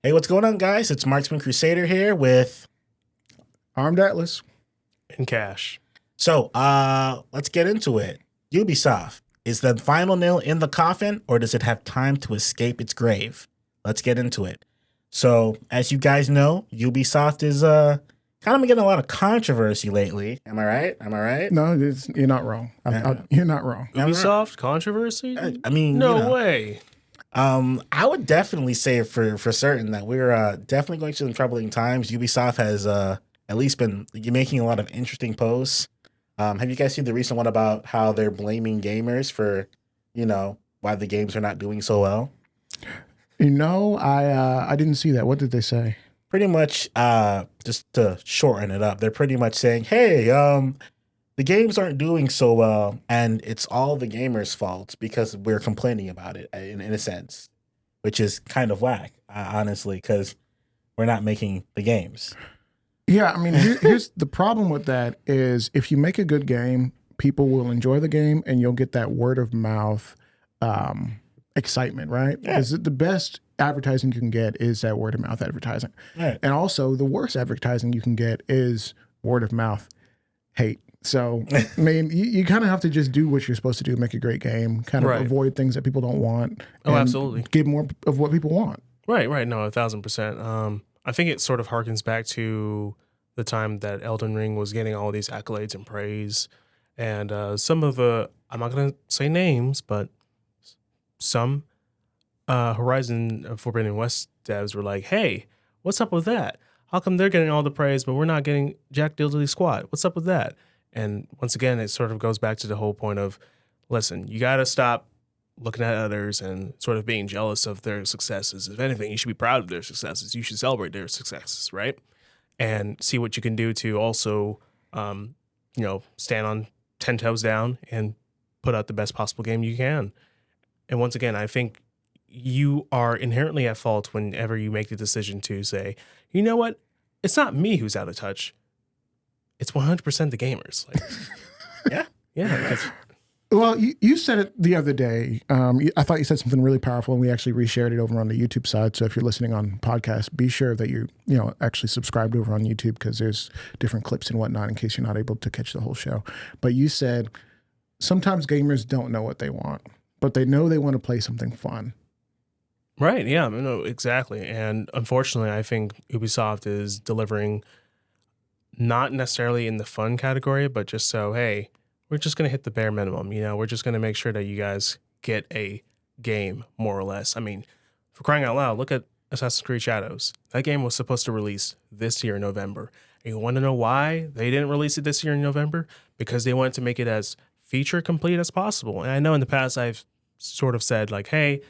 Hey, what's going on, guys? It's Marksman Crusader here with. Armed Atlas. In cash. Let's get into it. Ubisoft, is the final nail in the coffin, or does it have time to escape its grave? Let's get into it. So, as you guys know, Ubisoft is kind of getting a lot of controversy lately. Am I right? No, you're not wrong. You're not wrong. Ubisoft controversy? I mean, no way. I would definitely say for certain that we're definitely going through some troubling times. Ubisoft has at least been making a lot of interesting posts. Have you guys seen the recent one about how they're blaming gamers for, why the games are not doing so well? I didn't see that. What did they say? Pretty much, just to shorten it up, they're pretty much saying, hey, the games aren't doing so well, and it's all the gamers' fault because we're complaining about it in a sense, which is kind of whack, honestly, because we're not making the games. Yeah, I mean, here's the problem with that is if you make a good game, people will enjoy the game, and you'll get that word of mouth excitement, right? Yeah. Because the best advertising you can get is that word of mouth advertising. Right. And also the worst advertising you can get is word of mouth hate. So, I mean, you kind of have to just do what you're supposed to do, make a great game, kind of avoid things that people don't want. Oh, absolutely. Give more of what people want. Right. No, 1,000%. I think it sort of harkens back to the time that Elden Ring was getting all these accolades and praise. And some of the, I'm not going to say names, but some Horizon Forbidden West devs were like, hey, what's up with that? How come they're getting all the praise, but we're not getting Jack Diddley squat? What's up with that? And once again, it sort of goes back to the whole point of, listen, you got to stop looking at others and sort of being jealous of their successes. If anything, you should be proud of their successes. You should celebrate their successes, right? And see what you can do to also, stand on 10 toes down and put out the best possible game you can. And once again, I think you are inherently at fault whenever you make the decision to say, you know what? It's not me who's out of touch. It's 100% the gamers. Like, yeah. Well, you said it the other day. I thought you said something really powerful, and we actually reshared it over on the YouTube side. So if you're listening on podcast, be sure that you actually subscribed over on YouTube because there's different clips and whatnot in case you're not able to catch the whole show. But you said sometimes gamers don't know what they want, but they know they want to play something fun. Right. Yeah. No, exactly. And unfortunately, I think Ubisoft is delivering not necessarily in the fun category, but just so, hey, we're just going to hit the bare minimum. We're just going to make sure that you guys get a game, more or less. I mean, for crying out loud, look at Assassin's Creed Shadows. That game was supposed to release this year in November. And you want to know why they didn't release it this year in November? Because they wanted to make it as feature complete as possible. And I know in the past I've sort of said like, hey,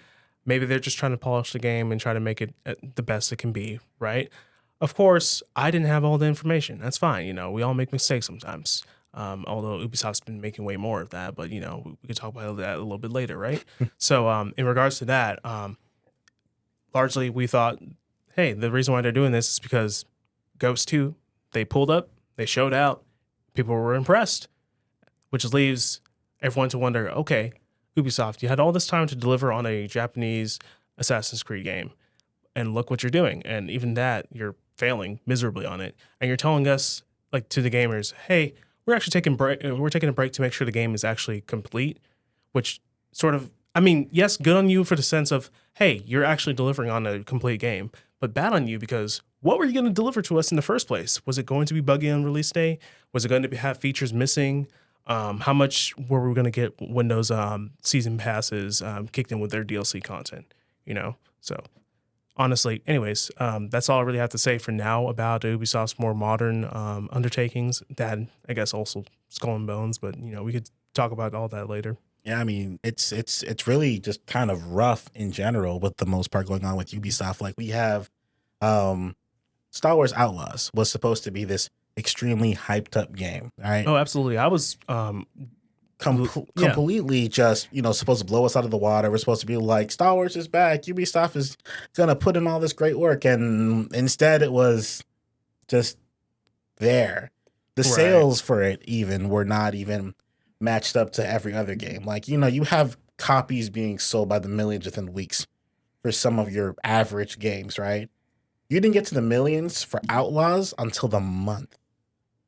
maybe they're just trying to polish the game and try to make it the best it can be, right? Of course, I didn't have all the information. That's fine. We all make mistakes sometimes. Although Ubisoft's been making way more of that, but we could talk about that a little bit later, right? So in regards to that, largely we thought, hey, the reason why they're doing this is because Ghost 2, they pulled up, they showed out, people were impressed, which leaves everyone to wonder, okay, Ubisoft, you had all this time to deliver on a Japanese Assassin's Creed game, and look what you're doing. And even that, you're failing miserably on it. And you're telling us, like, to the gamers, hey, we're actually taking a break to make sure the game is actually complete, which sort of, I mean, yes, good on you for the sense of, hey, you're actually delivering on a complete game, but bad on you because what were you going to deliver to us in the first place? Was it going to be buggy on release day? Was it going to have features missing? How much were we going to get when those season passes kicked in with their DLC content? So honestly, anyways, that's all I really have to say for now about Ubisoft's more modern undertakings. That, I guess, also Skull and Bones, but we could talk about all that later. Yeah, I mean, it's really just kind of rough in general with the most part going on with Ubisoft. Like we have StarWars Outlaws was supposed to be this extremely hyped up game, right? Oh, absolutely. I was completely just, supposed to blow us out of the water. We're supposed to be like, Star Wars is back. Ubisoft is going to put in all this great work. And instead it was just there. The sales for it even were not even matched up to every other game. Like, you have copies being sold by the millions within weeks for some of your average games, right? You didn't get to the millions for Outlaws until the month.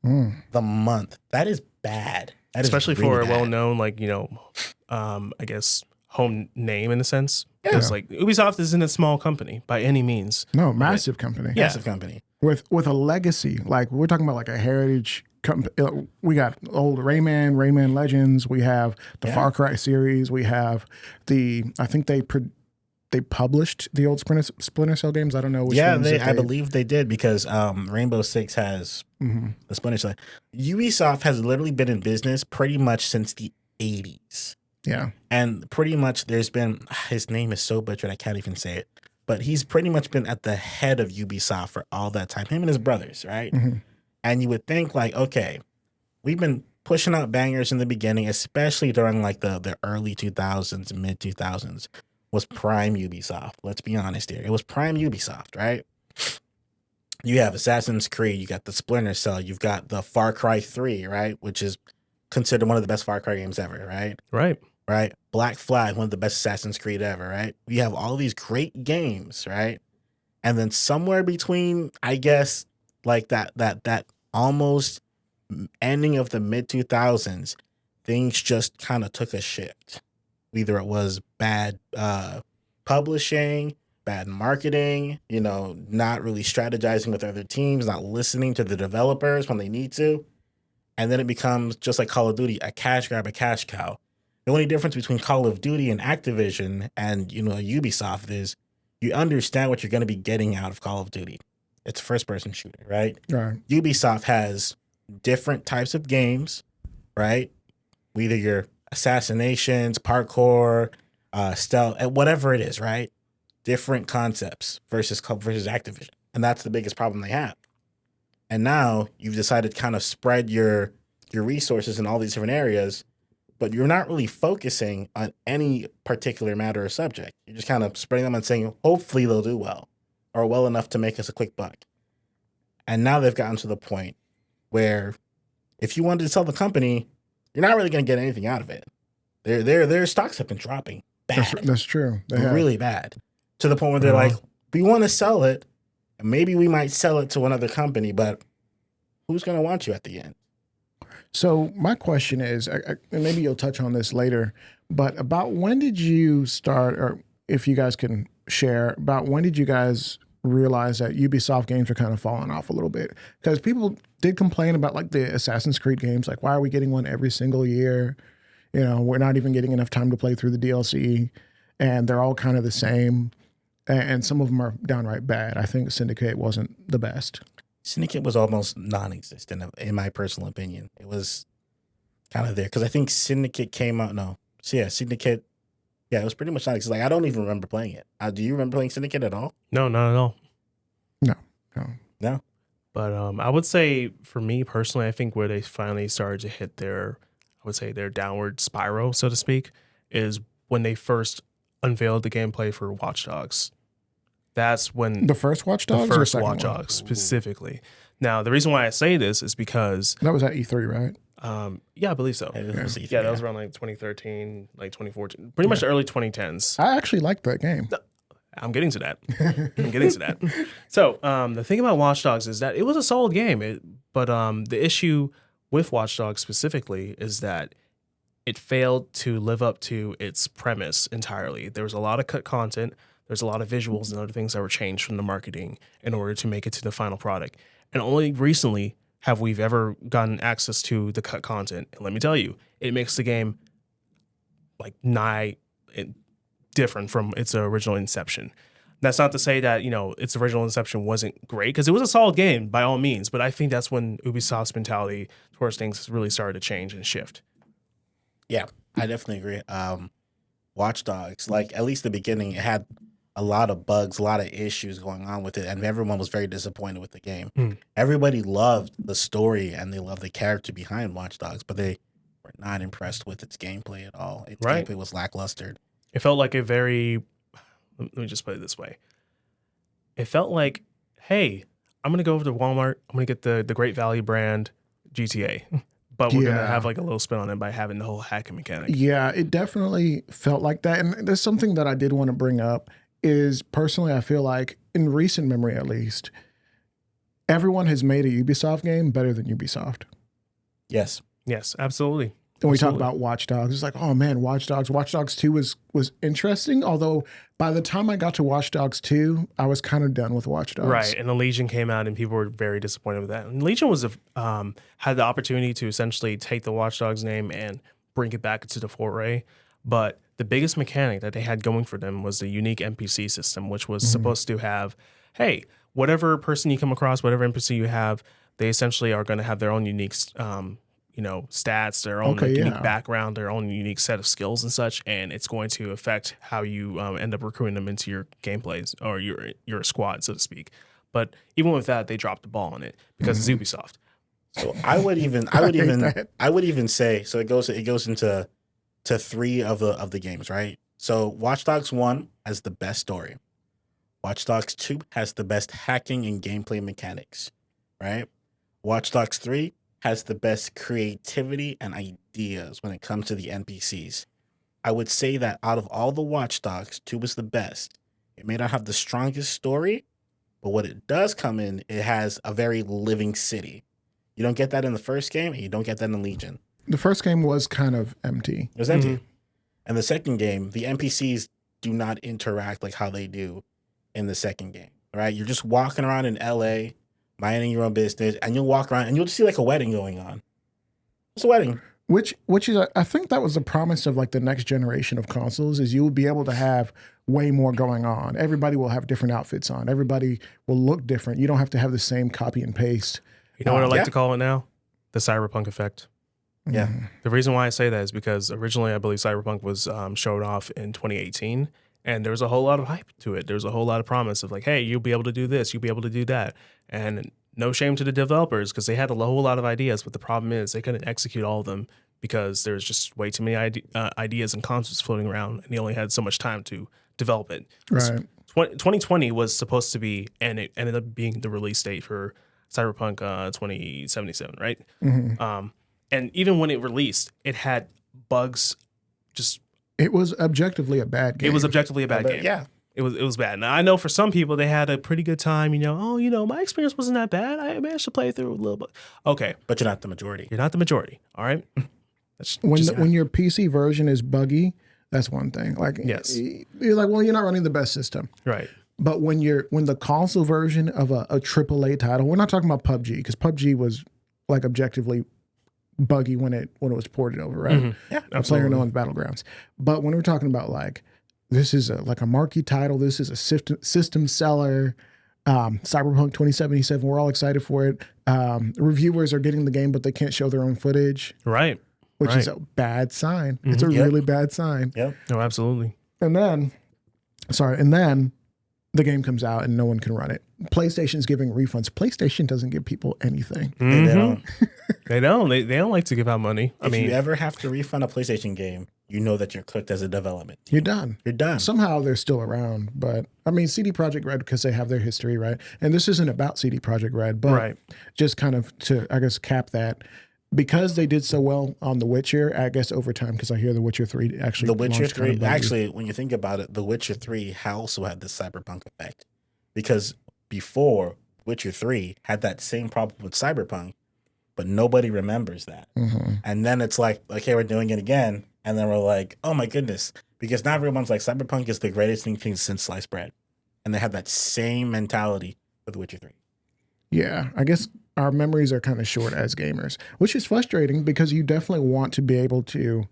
The month. That is bad. That Especially is really for a bad. well-known, like, I guess home name in a sense. Yeah. Because like Ubisoft isn't a small company by any means. No, massive company. Yeah. Massive company. With a legacy. Like we're talking about like a heritage company. We got old Rayman Legends. We have the FarCry series. We have I think they published the old Splinter Cell games. I don't know which ones. I believe they did because Rainbow Six has the Splinter Cell. Ubisoft has literally been in business pretty much since the 80s. Yeah. And pretty much there's been, his name is so butchered, I can't even say it. But he's pretty much been at the head of Ubisoft for all that time, him and his brothers, right? And you would think like, okay, we've been pushing out bangers in the beginning, especially during like the early 2000s, mid 2000s, was prime Ubisoft. Let's be honest here. It was prime Ubisoft, right? You have Assassin's Creed, you got the Splinter Cell, you've got the Far Cry 3, right? Which is considered one of the best Far Cry games ever, right? Right. Black Flag, one of the best Assassin's Creed ever, right? We have all these great games, right? And then somewhere between, I guess, like that almost ending of the mid 2000s, things just kind of took a shift. Either it was bad publishing, bad marketing, not really strategizing with other teams, not listening to the developers when they need to. And then it becomes just like Call of Duty, a cash grab, a cash cow. The only difference between Call of Duty and Activision and, Ubisoft is you understand what you're going to be getting out of Call of Duty. It's a first-person shooter, right? Right. Ubisoft has different types of games, right? Either your assassinations, parkour, stealth, whatever it is, right? Different concepts versus Activision. And that's the biggest problem they have. And now you've decided to kind of spread your resources in all these different areas, but you're not really focusing on any particular matter or subject. You're just kind of spreading them and saying, hopefully they'll do well or well enough to make us a quick buck. And now they've gotten to the point where if you wanted to sell the company, you're not really going to get anything out of it. Their stocks have been dropping bad. That's true. Really bad. To the point where they're like, we want to sell it. And maybe we might sell it to another company, but who's going to want you at the end? So my question is, and maybe you'll touch on this later, but about when did you start, or if you guys can share, about when did you guys realize that Ubisoft games are kind of falling off a little bit? Because people did complain about like the Assassin's Creed games, like why are we getting one every single year? We're not even getting enough time to play through the DLC, and they're all kind of the same, and some of them are downright bad. I think Syndicate wasn't the best. Syndicate was almost non-existent, in my personal opinion. It was kind of there because I think Syndicate came out. Syndicate. Yeah, it was pretty much non-existent. Like I don't even remember playing it. Do you remember playing Syndicate at all? No, not at all. No. But I would say for me personally, I think where they finally started to hit their downward spiral, so to speak, is when they first unveiled the gameplay for Watch Dogs. That's when The first Watch Dogs? the first or second Watch one? Dogs specifically. Now, the reason why I say this is because That was at E3, right? I believe so. It was E3, Yeah, that was around like 2013, like 2014, pretty much the early 2010s. I actually liked that game. I'm getting to that. So the thing about Watch Dogs is that it was a solid game, but the issue with Watch Dogs specifically is that it failed to live up to its premise entirely. There was a lot of cut content. There's a lot of visuals and other things that were changed from the marketing in order to make it to the final product. And only recently have we ever gotten access to the cut content. And let me tell you, it makes the game like different from its original inception. That's not to say that, its original inception wasn't great, because it was a solid game by all means, but I think that's when Ubisoft's mentality towards things really started to change and shift. Yeah, I definitely agree. Watch Dogs, like at least the beginning, it had a lot of bugs, a lot of issues going on with it, and everyone was very disappointed with the game. Everybody loved the story and they loved the character behind Watch Dogs, but they were not impressed with its gameplay at all. Its gameplay was lackluster. It felt like a very, let me just put it this way. It felt like, hey, I'm going to go over to Walmart. I'm going to get the Great Value brand GTA. But we're going to have like a little spin on it by having the whole hacking mechanic. Yeah, it definitely felt like that. And there's something that I did want to bring up. is personally, I feel like in recent memory at least, everyone has made a Ubisoft game better than Ubisoft. Yes. Yes, absolutely. When we talk Absolutely. about Watch Dogs, it's like, oh man, Watch Dogs 2 was interesting. Although by the time I got to Watch Dogs 2, I was kind of done with Watch Dogs. Right, and the Legion came out, and people were very disappointed with that. And Legion was had the opportunity to essentially take the Watch Dogs name and bring it back into the foray, but the biggest mechanic that they had going for them was the unique NPC system, which was supposed to have, hey, whatever person you come across, whatever NPC you have, they essentially are going to have their own unique stats, their own unique background, their own unique set of skills and such, and it's going to affect how you end up recruiting them into your gameplays or your squad, so to speak. But even with that, they dropped the ball on it because it's Ubisoft. So I would even say, so it goes into 3 of the games, right? So Watch Dogs 1 has the best story. Watch Dogs 2 has the best hacking and gameplay mechanics, right? Watch Dogs 3 has the best creativity and ideas when it comes to the NPCs. I would say that out of all the Watch Dogs, 2 was the best. It may not have the strongest story, but what it does come in, it has a very living city. You don't get that in the first game, and you don't get that in Legion. The first game was kind of empty. It was empty. And the second game, the NPCs do not interact like how they do in the second game, right? You're just walking around in LA, minding your own business, and you'll walk around and you'll just see like a wedding going on. It's a wedding. Which is, I think that was the promise of like the next generation of consoles, is you will be able to have way more going on. Everybody will have different outfits on. Everybody will look different. You don't have to have the same copy and paste. You know what I like to call it now? The Cyberpunk effect. Yeah. The reason why I say that is because originally I believe Cyberpunk was showed off in 2018, and there was a whole lot of hype to it. There was a whole lot of promise of like, hey, you'll be able to do this, you'll be able to do that. And no shame to the developers because they had a whole lot of ideas, but the problem is they couldn't execute all of them because there's just way too many ideas and concepts floating around, and they only had so much time to develop it. Right. 2020 was supposed to be, and it ended up being the release date for Cyberpunk 2077, right? And even when it released, it had bugs. It was objectively a bad game. It was objectively a bad game. Yeah. It was bad. Now I know for some people they had a pretty good time. My experience wasn't that bad. I managed to play through a little bit. Okay, But you're not the majority. you're not the majority. All right. When your PC version is buggy, that's one thing. Like, Yes. you're like, well, you're not running the best system. Right. But when the console version of a AAA title, we're not talking about PUBG, because PUBG was like objectively buggy when it was ported over, right? Yeah, Player Unknown's Battlegrounds. But when we're talking about like, this is like a marquee title, this is a system seller, Cyberpunk 2077, we're all excited for it. Reviewers are getting the game, but they can't show their own footage, Right. which is a bad sign. It's a really bad sign. Yep. No, absolutely. And then the game comes out and no one can run it. PlayStation's giving refunds. PlayStation doesn't give people anything. And they don't. They don't. They don't like to give out money. If you ever have to refund a PlayStation game, you know that you're cooked as a development team. You're done. You're done. Somehow they're still around, but I mean, CD Projekt Red, because they have their history, right? And this isn't about CD Projekt Red, but just kind of to, I guess, cap that, because they did so well on The Witcher, I guess over time, because I hear The Witcher 3 actually. The Witcher 3, kind of actually, when you think about it, The Witcher 3 also had the Cyberpunk effect, because before Witcher 3 had that same problem with Cyberpunk, but nobody remembers that. And then it's like, okay, we're doing it again. And then we're like, oh my goodness. Because now everyone's like, Cyberpunk is the greatest thing since sliced bread. And they have that same mentality with Witcher 3. Yeah, I guess our memories are kind of short as gamers, which is frustrating because you definitely want to be able to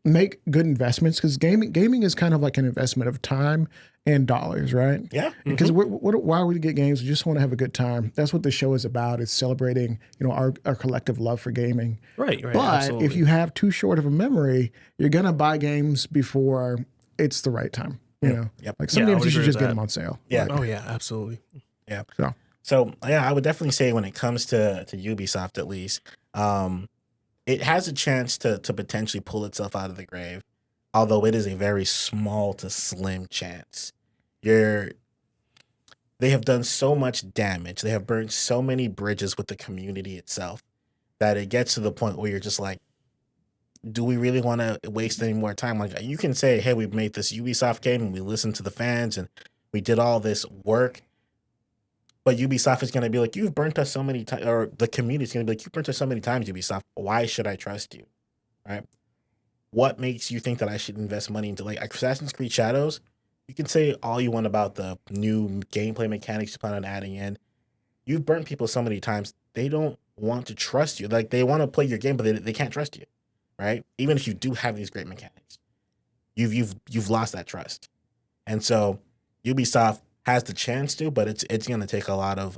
make good investments, because gaming is kind of like an investment of time and dollars, right? Yeah. Because why we get games, we just want to have a good time. That's what the show is about. It's celebrating, our collective love for gaming. Right. But absolutely. if you have too short of a memory, you're gonna buy games before it's the right time. You know, like some games you should just get them on sale. Yeah. Like, Oh yeah, absolutely. Yeah. So yeah, I would definitely say when it comes to Ubisoft, at least, it has a chance to potentially pull itself out of the grave, although it is a very small to slim chance. They have done so much damage. They have burned so many bridges with the community itself that it gets to the point where you're just like, do we really want to waste any more time? Like, you can say, hey, we made this Ubisoft game and we listened to the fans and we did all this work. But Ubisoft is going to be like, you've burnt us so many times, or the community is going to be like, you've burnt us so many times, Ubisoft. Why should I trust you? Right? What makes you think that I should invest money into, like, Assassin's Creed Shadows? You can say all you want about the new gameplay mechanics you plan on adding in. You've burnt people so many times, they don't want to trust you. Like, they want to play your game, but they can't trust you, right? Even if you do have these great mechanics, you've lost that trust. And so Ubisoft has the chance to, but it's going to take a lot of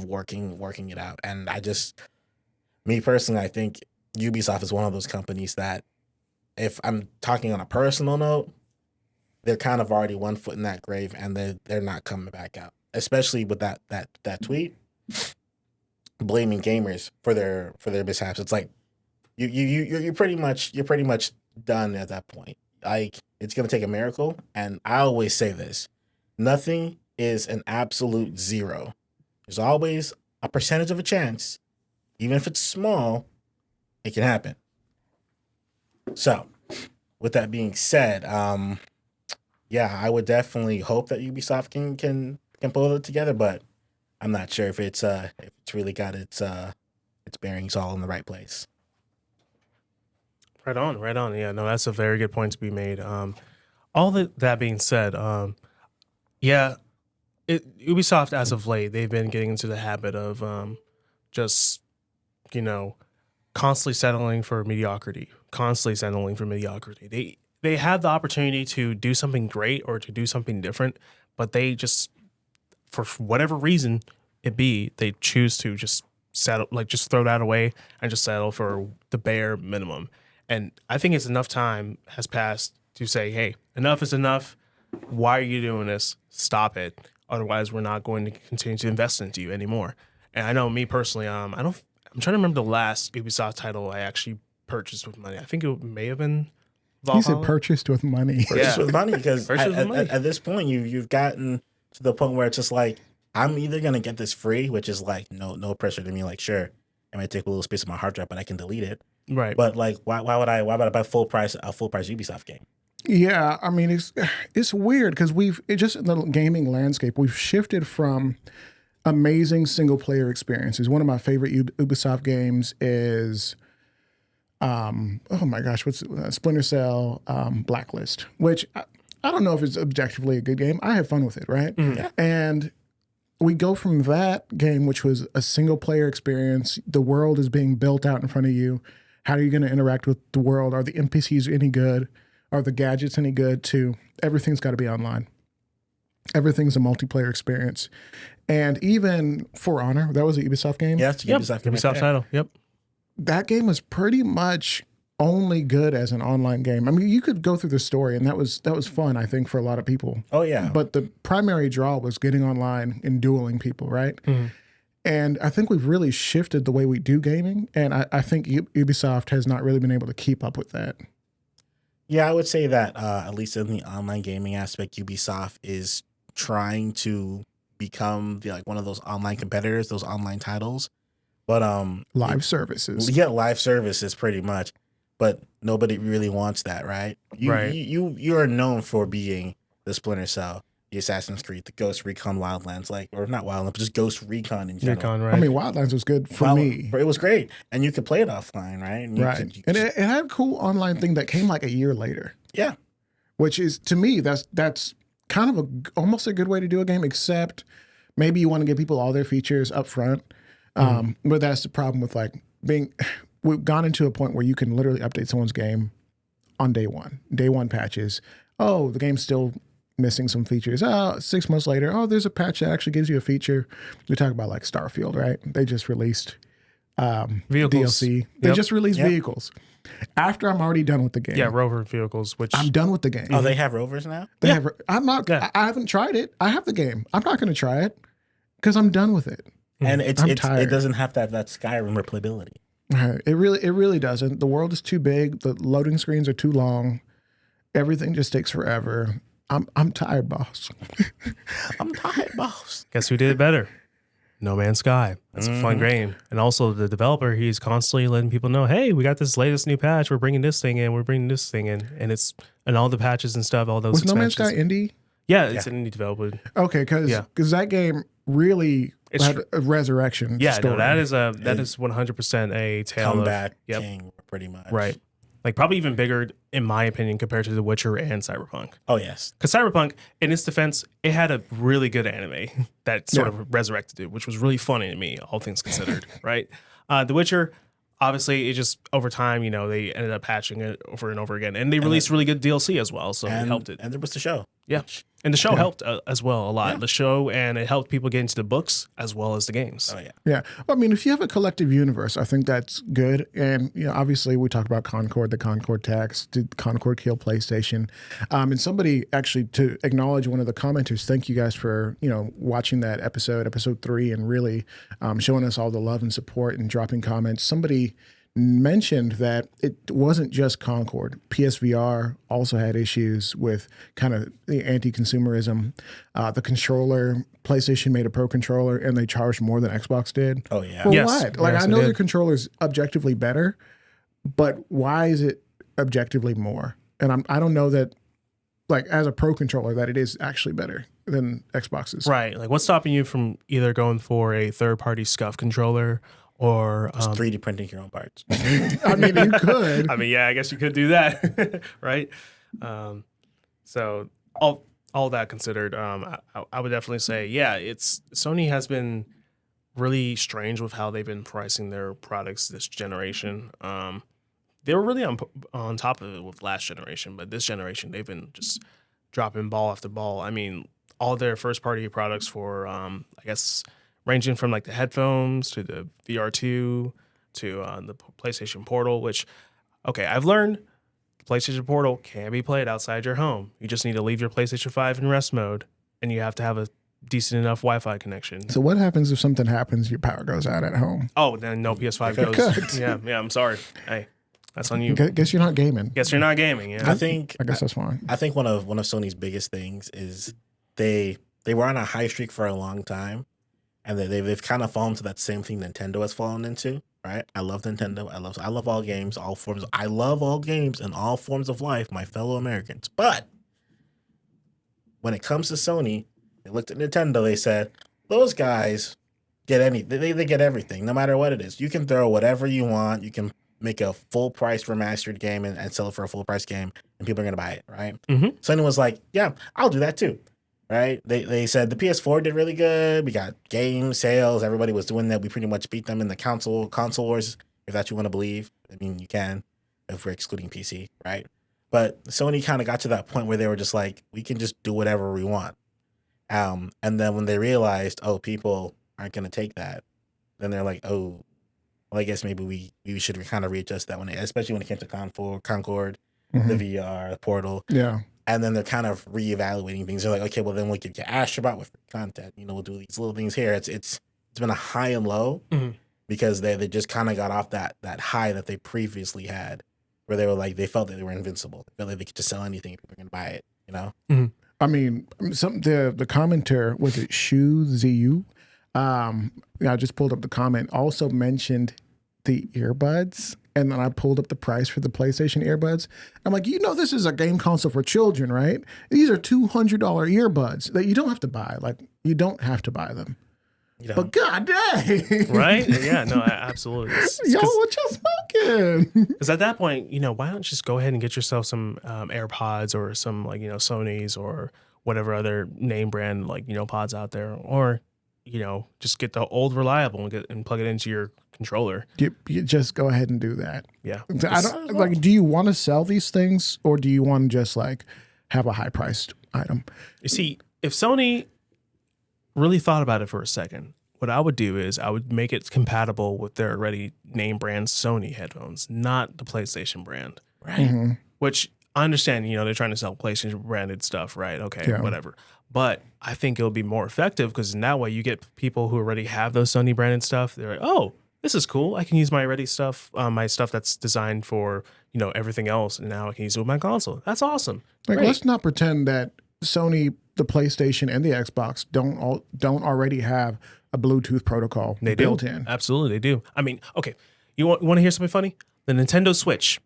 working it out. And me personally, I think Ubisoft is one of those companies that, if I'm talking on a personal note, they're kind of already one foot in that grave, and they're not coming back out. Especially with that tweet blaming gamers for their mishaps. It's like you're pretty much done at that point. Like, it's gonna take a miracle, and I always say this: nothing is an absolute zero. There's always a percentage of a chance, even if it's small, it can happen. So, with that being said, yeah, I would definitely hope that Ubisoft can pull it together, but I'm not sure if it's really got its bearings all in the right place. Right on, right on. Yeah, no, that's a very good point to be made. All that being said, yeah, Ubisoft as of late, they've been getting into the habit of just, constantly settling for mediocrity. They have the opportunity to do something great or to do something different, but they just, for whatever reason they choose to just settle, like just throw that away and just settle for the bare minimum. And I think it's enough time has passed to say, hey, enough is enough. Why are you doing this? Stop it. Otherwise, we're not going to continue to invest into you anymore. And I know me personally, I'm trying to remember the last Ubisoft title I actually purchased with money. I think it may have been Valhalla. He said purchased with money. Purchased with money, because at this point you've gotten to the point where it's just like, I'm either gonna get this free, which is like no pressure to me. Like, sure, it might take a little space on my hard drive, but I can delete it. Right. But like, why would I buy a full price Ubisoft game? Yeah, I mean, it's weird because just in the gaming landscape, we've shifted from amazing single player experiences. One of my favorite Ubisoft games is, oh my gosh, what's Splinter Cell, Blacklist, which I don't know if it's objectively a good game. I have fun with it, right? Mm-hmm. Yeah. And we go from that game, which was a single player experience. The world is being built out in front of you. How are you going to interact with the world? Are the NPCs any good? Are the gadgets any good? To everything's got to be online. Everything's a multiplayer experience. And even For Honor, that was a Ubisoft game. Yeah, it's a Ubisoft game. Ubisoft title. Yep. That game was pretty much only good as an online game. I mean, you could go through the story, and that was fun, I think, for a lot of people. Oh yeah. But the primary draw was getting online and dueling people, right? Mm-hmm. And I think we've really shifted the way we do gaming, and I think Ubisoft has not really been able to keep up with that. Yeah, I would say that at least in the online gaming aspect, Ubisoft is trying to become one of those online competitors, those online titles. But live services. Yeah, live services pretty much. But nobody really wants that, right? Right. You are known for being the Splinter Cell, the Assassin's Creed, the Ghost Recon Wildlands, or not Wildlands, but just Ghost Recon in general. Recon, right? I mean, Wildlands was good for me. It was great, and you could play it offline, right? And and it had a cool online thing that came like a year later. Yeah, which is, to me, that's kind of almost a good way to do a game, except maybe you want to give people all their features up front. But that's the problem with we've gone into a point where you can literally update someone's game on day one patches. Oh, the game's still missing some features. 6 months later, there's a patch that actually gives you a feature. We talk about like Starfield, right? They just released vehicles. DLC. They just released vehicles after I'm already done with the game. Yeah, rover vehicles, which I'm done with the game. Oh, they have rovers now? They have. I'm not. Yeah. I haven't tried it. I have the game. I'm not going to try it because I'm done with it. And it doesn't have that Skyrim replayability. It really doesn't. The world is too big. The loading screens are too long. Everything just takes forever. I'm tired, boss. I'm tired, boss. Guess who did it better? No Man's Sky. That's a fun game. And also the developer, he's constantly letting people know, hey, we got this latest new patch. We're bringing this thing in. We're bringing this thing in. And all the patches and stuff, all those Was No Man's expansions. Sky indie? Yeah, it's an indie developer. Okay, because that game really had a resurrection story. No, that is 100% a tale comeback of king, pretty much. Right. Like probably even bigger, in my opinion, compared to The Witcher and Cyberpunk. Oh, yes. Because Cyberpunk, in its defense, it had a really good anime that sort of resurrected it, which was really funny to me, all things considered, right? The Witcher, obviously, it just, over time, they ended up patching it over and over again. And they released really good DLC as well, so it helped it. And there was the show. Yeah. And the show helped as well a lot. Yeah. The show, and it helped people get into the books as well as the games. Oh, yeah. Yeah. Well, I mean, if you have a collective universe, I think that's good. And, obviously we talk about Concord, the Concord tax, did Concord kill PlayStation? And somebody actually, to acknowledge one of the commenters, thank you guys for, watching that episode 3, and really showing us all the love and support and dropping comments. Somebody mentioned that it wasn't just Concord. PSVR also had issues with kind of the anti-consumerism. The controller, PlayStation made a Pro controller and they charged more than Xbox did. Oh, yeah. For what? Like, I know the controller's objectively better, but why is it objectively more? And I don't know that, like, as a Pro controller, that it is actually better than Xbox's. Right. Like, what's stopping you from either going for a third-party SCUF controller or just 3D printing your own parts? I mean, you could. I mean, yeah, I guess you could do that, right? So all that considered, I would definitely say, yeah, Sony has been really strange with how they've been pricing their products this generation. They were really on top of it with last generation, but this generation they've been just dropping ball after ball. I mean, all their first-party products for, I guess, ranging from like the headphones to the VR2 to the PlayStation Portal, which, okay, I've learned the PlayStation Portal can be played outside your home. You just need to leave your PlayStation 5 in rest mode, and you have to have a decent enough Wi-Fi connection. So what happens if something happens, your power goes out at home? Oh, then no PS5 goes. Yeah, I'm sorry. Hey, that's on you. Guess you're not gaming. Guess you're not gaming. Yeah. I guess that's fine. I think one of Sony's biggest things is they were on a high streak for a long time. And they've kind of fallen to that same thing Nintendo has fallen into, right? I love Nintendo. I love all games, all forms. I love all games and all forms of life, my fellow Americans. But when it comes to Sony, they looked at Nintendo. They said, those guys get anything. They get everything, no matter what it is. You can throw whatever you want. You can make a full price remastered game and sell it for a full price game, and people are going to buy it, right? Mm-hmm. Sony was like, yeah, I'll do that too. Right? They said the PS4 did really good. We got game sales. Everybody was doing that. We pretty much beat them in the console wars, if that's what you want to believe. I mean, you can, if we're excluding PC, right? But Sony kind of got to that point where they were just like, we can just do whatever we want. And then when they realized, oh, people aren't going to take that, then they're like, oh, well, I guess maybe we should kind of readjust that one, especially when it came to Concord, Mm-hmm. the VR, the Portal. Yeah. And then they're kind of reevaluating things. They're like, okay, well, then we'll give you Astrobot with content. We'll do these little things here. It's been a high and low because they just kind of got off that high that they previously had, where they were like, they felt that they were invincible. They felt like they could just sell anything if people are going to buy it, Mm-hmm. I mean, the commenter, was it Shu Ziyu? I just pulled up the comment, also mentioned the earbuds. And then I pulled up the price for the PlayStation earbuds. I'm like, this is a game console for children, right? These are $200 earbuds that you don't have to buy. Like, you don't have to buy them. But god dang. Right? Yeah, no, absolutely. Yo, what you smoking? Because at that point, why don't you just go ahead and get yourself some AirPods or some, like, Sony's or whatever other name brand, like, pods out there. Or, just get the old reliable and plug it into your controller. You just go ahead and do that. Yeah. Do you want to sell these things, or do you want to just like have a high priced item? You see, if Sony really thought about it for a second, what I would do is I would make it compatible with their already name brand Sony headphones, not the PlayStation brand. Right. Mm-hmm. Which I understand, they're trying to sell PlayStation branded stuff, right? Okay, whatever. But I think it'll be more effective because in that way you get people who already have those Sony branded stuff. They're like, oh, this is cool. I can use my already stuff, my stuff that's designed for, everything else. And now I can use it with my console. That's awesome. Like, let's not pretend that Sony the PlayStation and the Xbox don't already have a Bluetooth protocol built in. Absolutely, they do. I mean, okay, you want to hear something funny? The Nintendo Switch,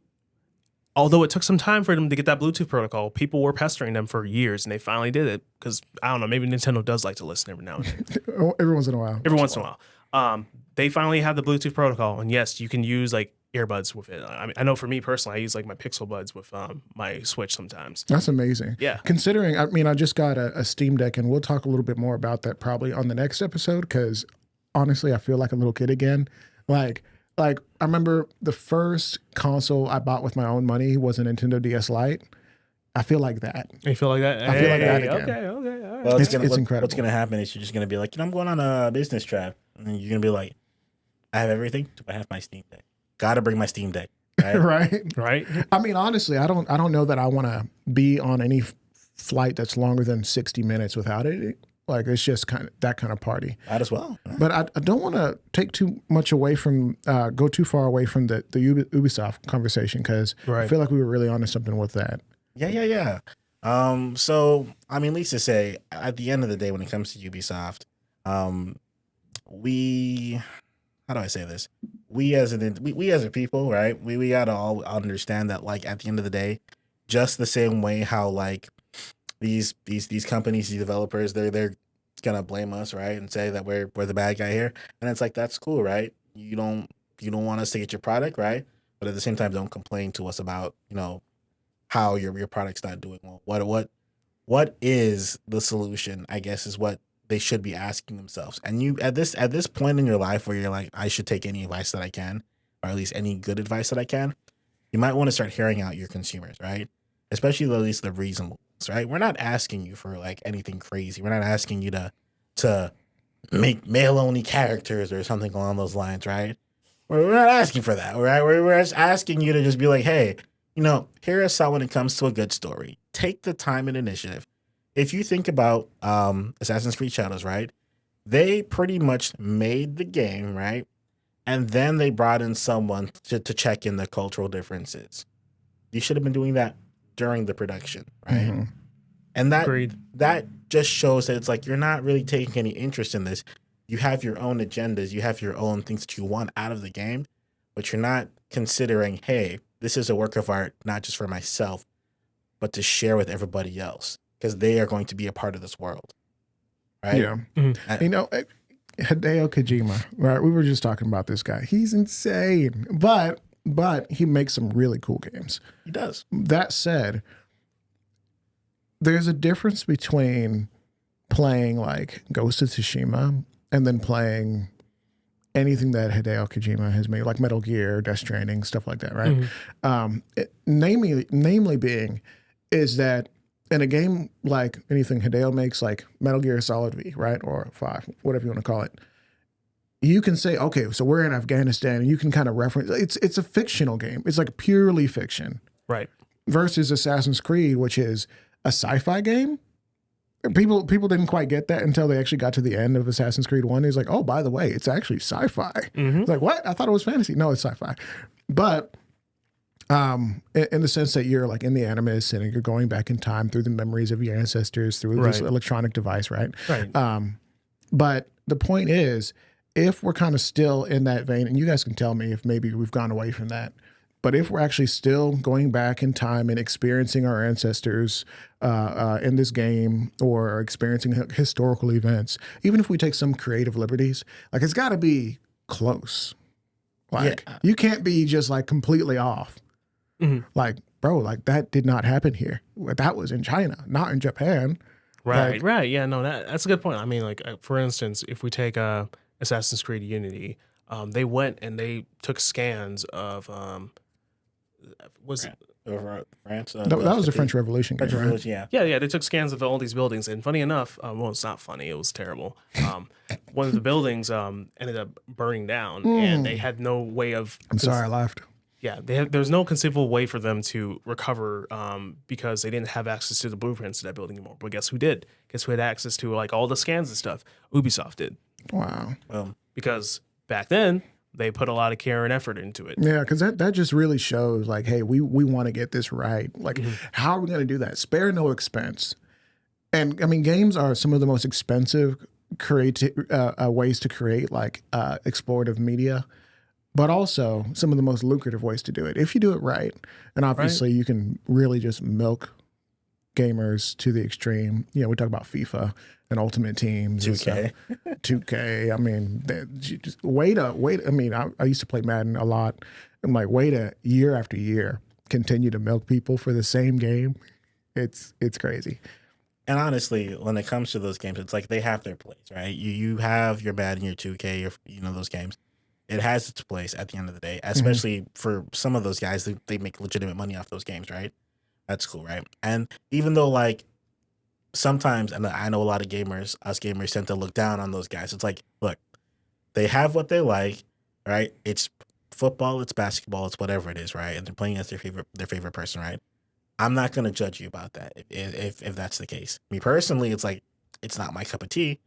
although it took some time for them to get that Bluetooth protocol, people were pestering them for years, and they finally did it because, I don't know, maybe Nintendo does like to listen every now and then. Every once in a while. Every once in a while. They finally have the Bluetooth protocol, and yes, you can use like earbuds with it. I mean, I know for me personally, I use like my Pixel Buds with my Switch sometimes. That's amazing. Yeah. Considering, I mean, I just got a Steam Deck, and we'll talk a little bit more about that probably on the next episode, because honestly, I feel like a little kid again. Like I remember the first console I bought with my own money was a Nintendo DS Lite. I feel like that. You feel like that? I feel like that again. Okay, all right. Well, It's incredible. What's gonna happen is you're just gonna be like, I'm going on a business trip, and then you're gonna be like, I have everything. Do I have my Steam Deck? Gotta bring my Steam Deck, right? Right. I mean, honestly, I don't know that I want to be on any flight that's longer than 60 minutes without it. Like, it's just kind of that kind of party. Might as well. But I don't want to take too much away from, go too far away from the Ubisoft conversation, because I feel like we were really onto something with that. Yeah. So, I mean, Lisa say, at the end of the day, when it comes to Ubisoft, how do I say this? We as a people, right? We gotta all understand that, like, at the end of the day, just the same way how like these companies, these developers, they're gonna blame us, right, and say that we're the bad guy here, and it's like, that's cool, right? You don't want us to get your product, right? But at the same time, don't complain to us about how your product's not doing well. What is the solution, I guess, is what they should be asking themselves. And you at this point in your life where you're like, I should take any advice that I can, or at least any good advice that I can, you might want to start hearing out your consumers, right? Especially at least the reasonable ones, right? We're not asking you for like anything crazy. We're not asking you to make male only characters or something along those lines, right? We're not asking for that, right? We're just asking you to just be like, hey, hear us out when it comes to a good story. Take the time and initiative. If you think about Assassin's Creed Shadows, right? They pretty much made the game, right? And then they brought in someone to check in the cultural differences. You should have been doing that during the production, right? Mm-hmm. And that just shows that it's like, you're not really taking any interest in this. You have your own agendas. You have your own things that you want out of the game, but you're not considering, hey, this is a work of art, not just for myself, but to share with everybody else, because they are going to be a part of this world, right? Yeah. Mm-hmm. Hideo Kojima, right? We were just talking about this guy. He's insane, but he makes some really cool games. He does. That said, there's a difference between playing like Ghost of Tsushima and then playing anything that Hideo Kojima has made, like Metal Gear, Death Stranding, stuff like that, right? Mm-hmm. Namely being is that in a game like anything Hideo makes, like Metal Gear Solid V, right? Or 5, whatever you want to call it, you can say, okay, so we're in Afghanistan, and you can kind of reference, it's a fictional game. It's like purely fiction. Right. Versus Assassin's Creed, which is a sci-fi game. People didn't quite get that until they actually got to the end of Assassin's Creed 1. He's like, oh, by the way, it's actually sci-fi. Mm-hmm. It's like, what? I thought it was fantasy. No, it's sci-fi. But in the sense that you're like in the Animus and you're going back in time through the memories of your ancestors through this electronic device, right? Right. But the point is, if we're kind of still in that vein, and you guys can tell me if maybe we've gone away from that, but if we're actually still going back in time and experiencing our ancestors in this game, or experiencing historical events, even if we take some creative liberties, like, it's got to be close. Like, you can't be just like completely off. Mm-hmm. Like, bro, like, that did not happen here. That was in China, not in Japan. Right, like, right. Yeah, no, that's a good point. I mean, like, for instance, if we take Assassin's Creed Unity, they went and they took scans of France? That was the French Revolution game, right? Yeah. They took scans of all these buildings, and funny enough, well, it's not funny. It was terrible. One of the buildings ended up burning down, and they had no way of. I'm sorry, I laughed. Yeah, there's no conceivable way for them to recover because they didn't have access to the blueprints of that building anymore. But guess who did? Guess who had access to like all the scans and stuff? Ubisoft did. Wow. Because back then, they put a lot of care and effort into it. Yeah, because that just really shows, like, hey, we want to get this right. Like, how are we going to do that? Spare no expense. And I mean, games are some of the most expensive ways to create like explorative media, but also some of the most lucrative ways to do it if you do it right. And obviously, you can really just milk gamers to the extreme. You know, we talk about FIFA and Ultimate Teams, 2K. 2K. I mean, just wait. I mean, I used to play Madden a lot. I'm like, wait a year after year, continue to milk people for the same game. It's crazy. And honestly, when it comes to those games, it's like they have their place, right? You have your Madden, your 2K, those games. It has its place at the end of the day, especially for some of those guys. They make legitimate money off those games, right? That's cool, right? And even though like sometimes, and I know a lot of us gamers tend to look down on those guys. It's like, look, they have what they like, right? It's football, it's basketball, it's whatever it is, right? And they're playing as their favorite person, right? I'm not gonna judge you about that if that's the case. Me personally, it's like it's not my cup of tea.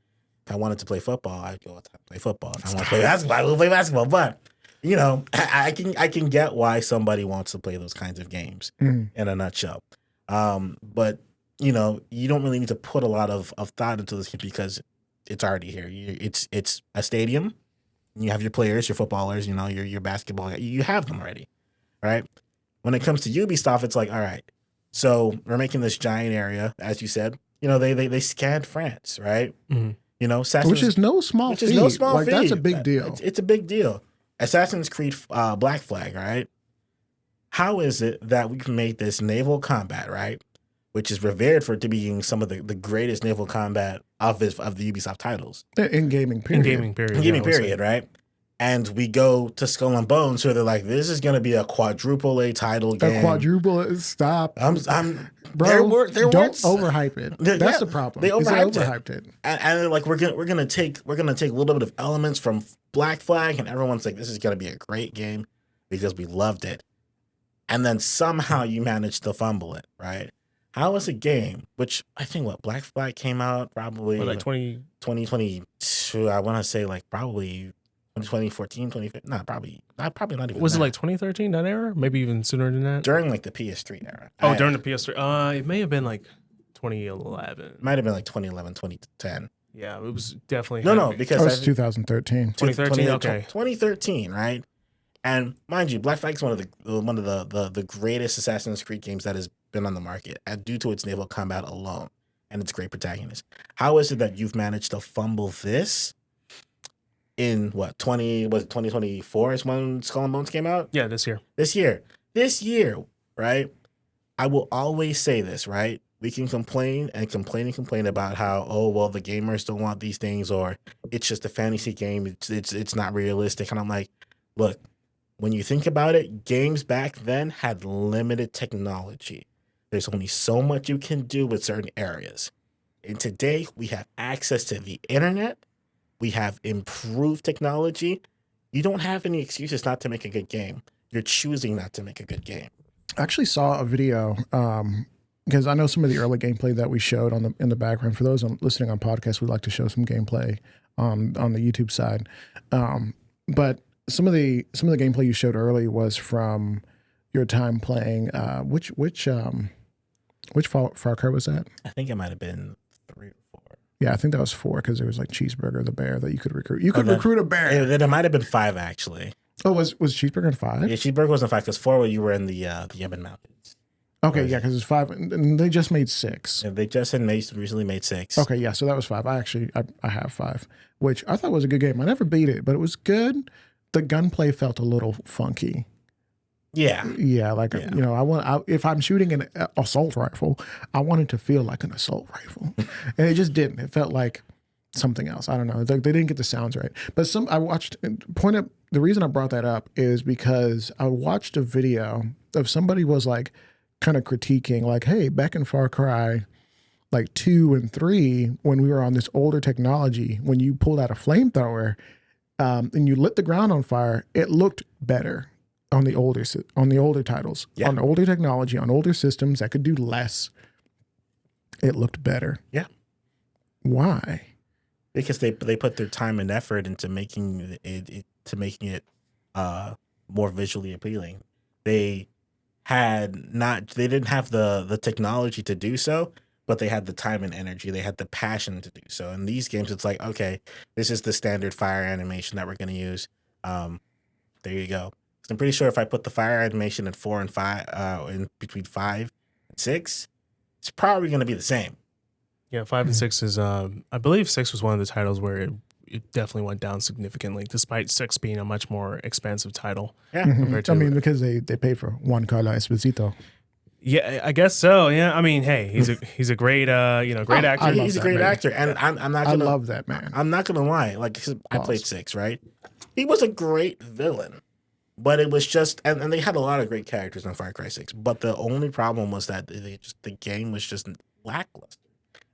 If I wanted to play football, I'd go play football. If I want to play basketball, I will play basketball. But I can get why somebody wants to play those kinds of games in a nutshell. But you don't really need to put a lot of thought into this game because it's already here. It's a stadium. You have your players, your footballers, your basketball. You have them already, right? When it comes to Ubisoft, it's like, all right, so we're making this giant area, as you said. They scanned France, right? Which is no small feat. Like, that's a big deal. It's a big deal. Assassin's Creed Black Flag, right? How is it that we've made this naval combat, right? Which is revered for it to being some of the greatest naval combat of the Ubisoft titles. In gaming period. In gaming period, right? And we go to Skull and Bones, so they're like, this is going to be a quadruple A title game. A quadruple, stop. Bro, don't overhype it. That's the problem. They overhyped it. And they're like, we're gonna take a little bit of elements from Black Flag, and everyone's like, this is gonna be a great game because we loved it. And then somehow you managed to fumble it, right? How is a game, which I think Black Flag came out probably 2022, I want to say like probably 2014, 2015. No, probably not even. Was it like 2013, that era? Maybe even sooner than that? During like the PS3 era. Oh, during the PS3. It may have been like 2011. Might have been like 2011, 2010. Yeah, it was definitely. No, because it was 2013. 2013, okay. 2013, right? And mind you, Black Flag is one of the greatest Assassin's Creed games that has been on the market due to its naval combat alone and its great protagonist. How is it that you've managed to fumble this in 2024 is when Skull and Bones came out? Yeah, this year, right? I will always say this, right? We can complain about how, the gamers don't want these things, or it's just a fantasy game. It's not realistic. And I'm like, look, when you think about it, games back then had limited technology. There's only so much you can do with certain areas. And today we have access to the internet. We have improved technology. You don't have any excuses not to make a good game. You're choosing not to make a good game. I actually saw a video because I know some of the early gameplay that we showed in the background. For those listening on podcasts, we like to show some gameplay on the YouTube side. But some of the gameplay you showed early was from your time playing. Which FarCry was that? I think it might have been 3 or 4. Yeah, I think that was 4 because there was like Cheeseburger the bear that you could recruit. You could recruit a bear. It might have been 5 actually. Oh, was Cheeseburger in 5? Yeah, Cheeseburger wasn't 5 because 4 you were in the Yemen Mountains. Okay, yeah, because it's 5, and they just made 6. Yeah, they just recently made 6. Okay, yeah, so that was 5. I have 5, which I thought was a good game. I never beat it, but it was good. The gunplay felt a little funky. Yeah, if I'm shooting an assault rifle, I want it to feel like an assault rifle, and it just didn't. It felt like something else. I don't know. They didn't get the sounds right. But the reason I brought that up is because I watched a video of somebody was like kind of critiquing, like, hey, back in Far Cry, like 2 and 3, when we were on this older technology, when you pulled out a flamethrower and you lit the ground on fire, it looked better on the older titles, on older technology, on older systems that could do less. It looked better. Yeah. Why? Because they put their time and effort into making it more visually appealing. They didn't have the technology to do so, but they had the time and energy. They had the passion to do so. In these games, it's like, okay, this is the standard fire animation that we're going to use. There you go. So I'm pretty sure if I put the fire animation in 4 and 5, in between 5 and 6, it's probably going to be the same. Yeah, 5 and 6 is, I believe 6 was one of the titles where it definitely went down significantly, despite 6 being a much more expansive title. Yeah. Compared to, I mean, because they paid for Juan Carlos Esposito. Yeah, I guess so. Yeah, I mean, hey, he's a great great actor. He's a great actor, and I'm not. I Gonna, love that man. I'm not gonna lie. Like I played 6, right? He was a great villain, but it was just, and they had a lot of great characters in Far Cry 6. But the only problem was that the game was just lackluster.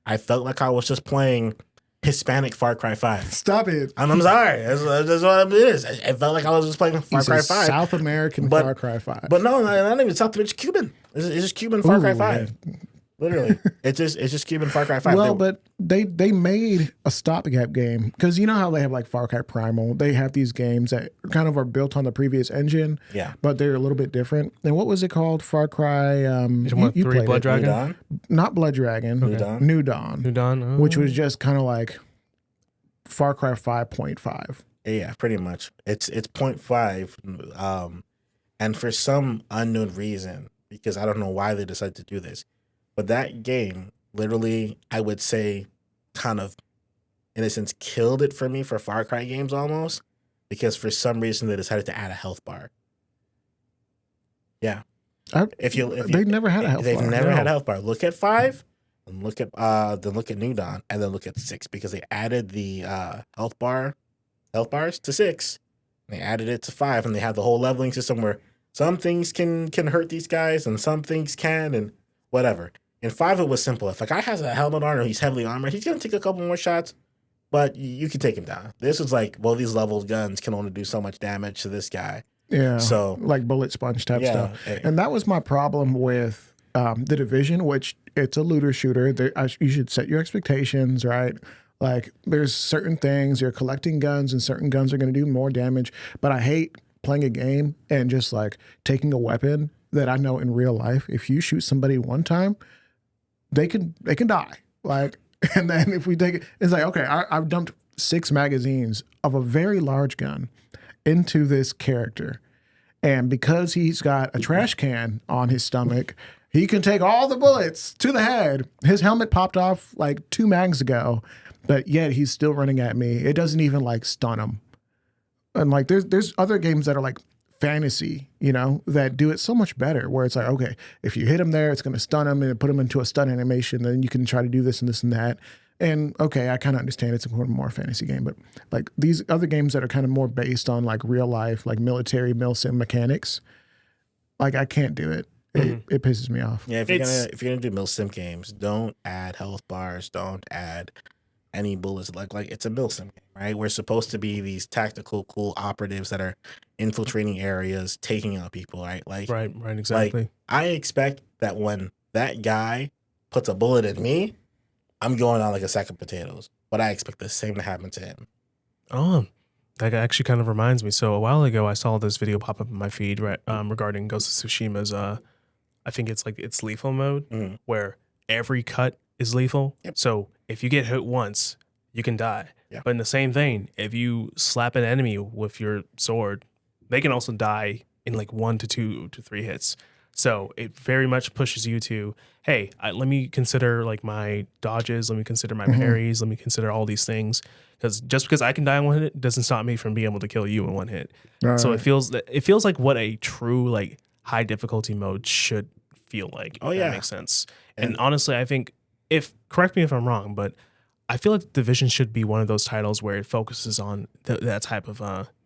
I felt like I was just playing Hispanic Far Cry 5. Stop it. I'm sorry. That's what it is. It felt like I was just playing Far Cry 5. South American Far Cry 5. But no, not even South American. It's Cuban. It's just Cuban Far Cry 5. Yeah. Literally, it's just Cuban Far Cry 5. Well, but they made a stopgap game because you know how they have like Far Cry Primal. They have these games that kind of are built on the previous engine, but they're a little bit different. And what was it called? Far Cry. You 3 Blood Dragon? Not Blood Dragon. Okay. New Dawn. New Dawn, which was just kind of like Far Cry 5.5. Yeah, pretty much. It's 0.5, and for some unknown reason, because I don't know why they decided to do this. But that game, literally, I would say, kind of, in a sense, killed it for me for Far Cry games almost, because for some reason they decided to add a health bar. Yeah, They never had a health bar. They've never had a health bar. Look at 5, and look at New Dawn, and then look at 6, because they added the health bars to 6. They added it to 5, and they had the whole leveling system where some things can hurt these guys, and some things can, and whatever. In 5, it was simple. If a guy has a helmet on or he's heavily armored, he's going to take a couple more shots, but you can take him down. This was like, well, these leveled guns can only do so much damage to this guy. Yeah, so like bullet sponge type stuff. And that was my problem with The Division, which it's a looter shooter. You should set your expectations, right? Like there's certain things, you're collecting guns and certain guns are going to do more damage, but I hate playing a game and just like taking a weapon that I know in real life, if you shoot somebody one time, they can die. Like, and then if we take it, it's like, okay, I've dumped 6 magazines of a very large gun into this character. And because he's got a trash can on his stomach, he can take all the bullets to the head. His helmet popped off like 2 mags ago, but yet he's still running at me. It doesn't even like stun him. And like there's other games that are like fantasy, that do it so much better, where it's like, okay, if you hit him there, it's going to stun him and put him into a stun animation, then you can try to do this and this and that. And okay, I kind of understand it's a more fantasy game, but like these other games that are kind of more based on like real life, like military milsim mechanics, like I can't do it. It pisses me off. Yeah, if you're gonna do milsim games, don't add health bars, don't add any bullets. Like it's a milsim game, right? We're supposed to be these tactical, cool operatives that are infiltrating areas, taking out people, right? Like right, exactly. Like, I expect that when that guy puts a bullet in me, I'm going on like a sack of potatoes. But I expect the same to happen to him. Oh, that actually kind of reminds me. So a while ago, I saw this video pop up in my feed, right, regarding Ghost of Tsushima's. I think it's like its lethal mode, where every cut is lethal. Yep. So if you get hit once, you can die. Yeah. But in the same vein, if you slap an enemy with your sword, they can also die in like 1 to 2 to 3 hits. So it very much pushes you to, hey, let me consider like my dodges, let me consider my parries, let me consider all these things. Because just because I can die in 1 hit doesn't stop me from being able to kill you in 1 hit. Right. So it feels like what a true like high difficulty mode should feel like. Oh, if yeah. That makes sense. And honestly, I think correct me if I'm wrong, but I feel like Division should be one of those titles where it focuses on that type of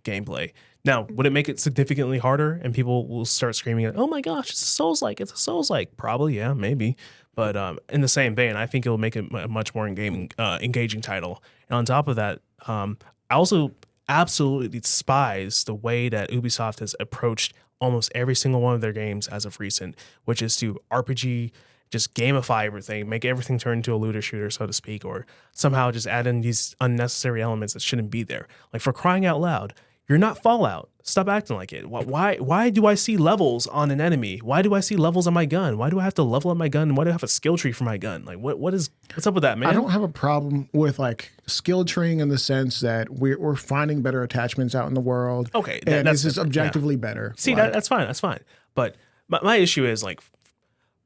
gameplay. Now, would it make it significantly harder and people will start screaming, oh my gosh, it's a Souls-like? Probably, yeah, maybe. But in the same vein, I think it'll make it a much more engaging title. And on top of that, I also absolutely despise the way that Ubisoft has approached almost every single one of their games as of recent, which is to RPG, just gamify everything, make everything turn into a looter shooter, so to speak, or somehow just add in these unnecessary elements that shouldn't be there. Like, for crying out loud, You're not Fallout. Stop acting like it. Why do I see levels on an enemy? Why do I see levels on my gun? Why do I have to level up my gun? Why do I have a skill tree for my gun? Like what's up with that, man? I don't have a problem with like skill treeing in the sense that we're finding better attachments out in the world. Okay, and that's this is objectively better. See, like, that's fine. That's fine. But my issue is like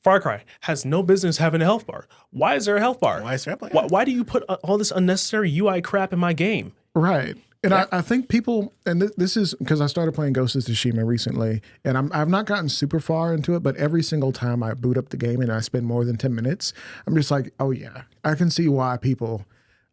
FarCry has no business having a health bar. Why is there a health bar? Why is there a health bar? Why do you put all this unnecessary UI crap in my game? right. And I think people, and this is because I started playing Ghost of Tsushima recently, and I've not gotten super far into it, but every single time I boot up the game and I spend more than 10 minutes, I'm just like, oh yeah, I can see why people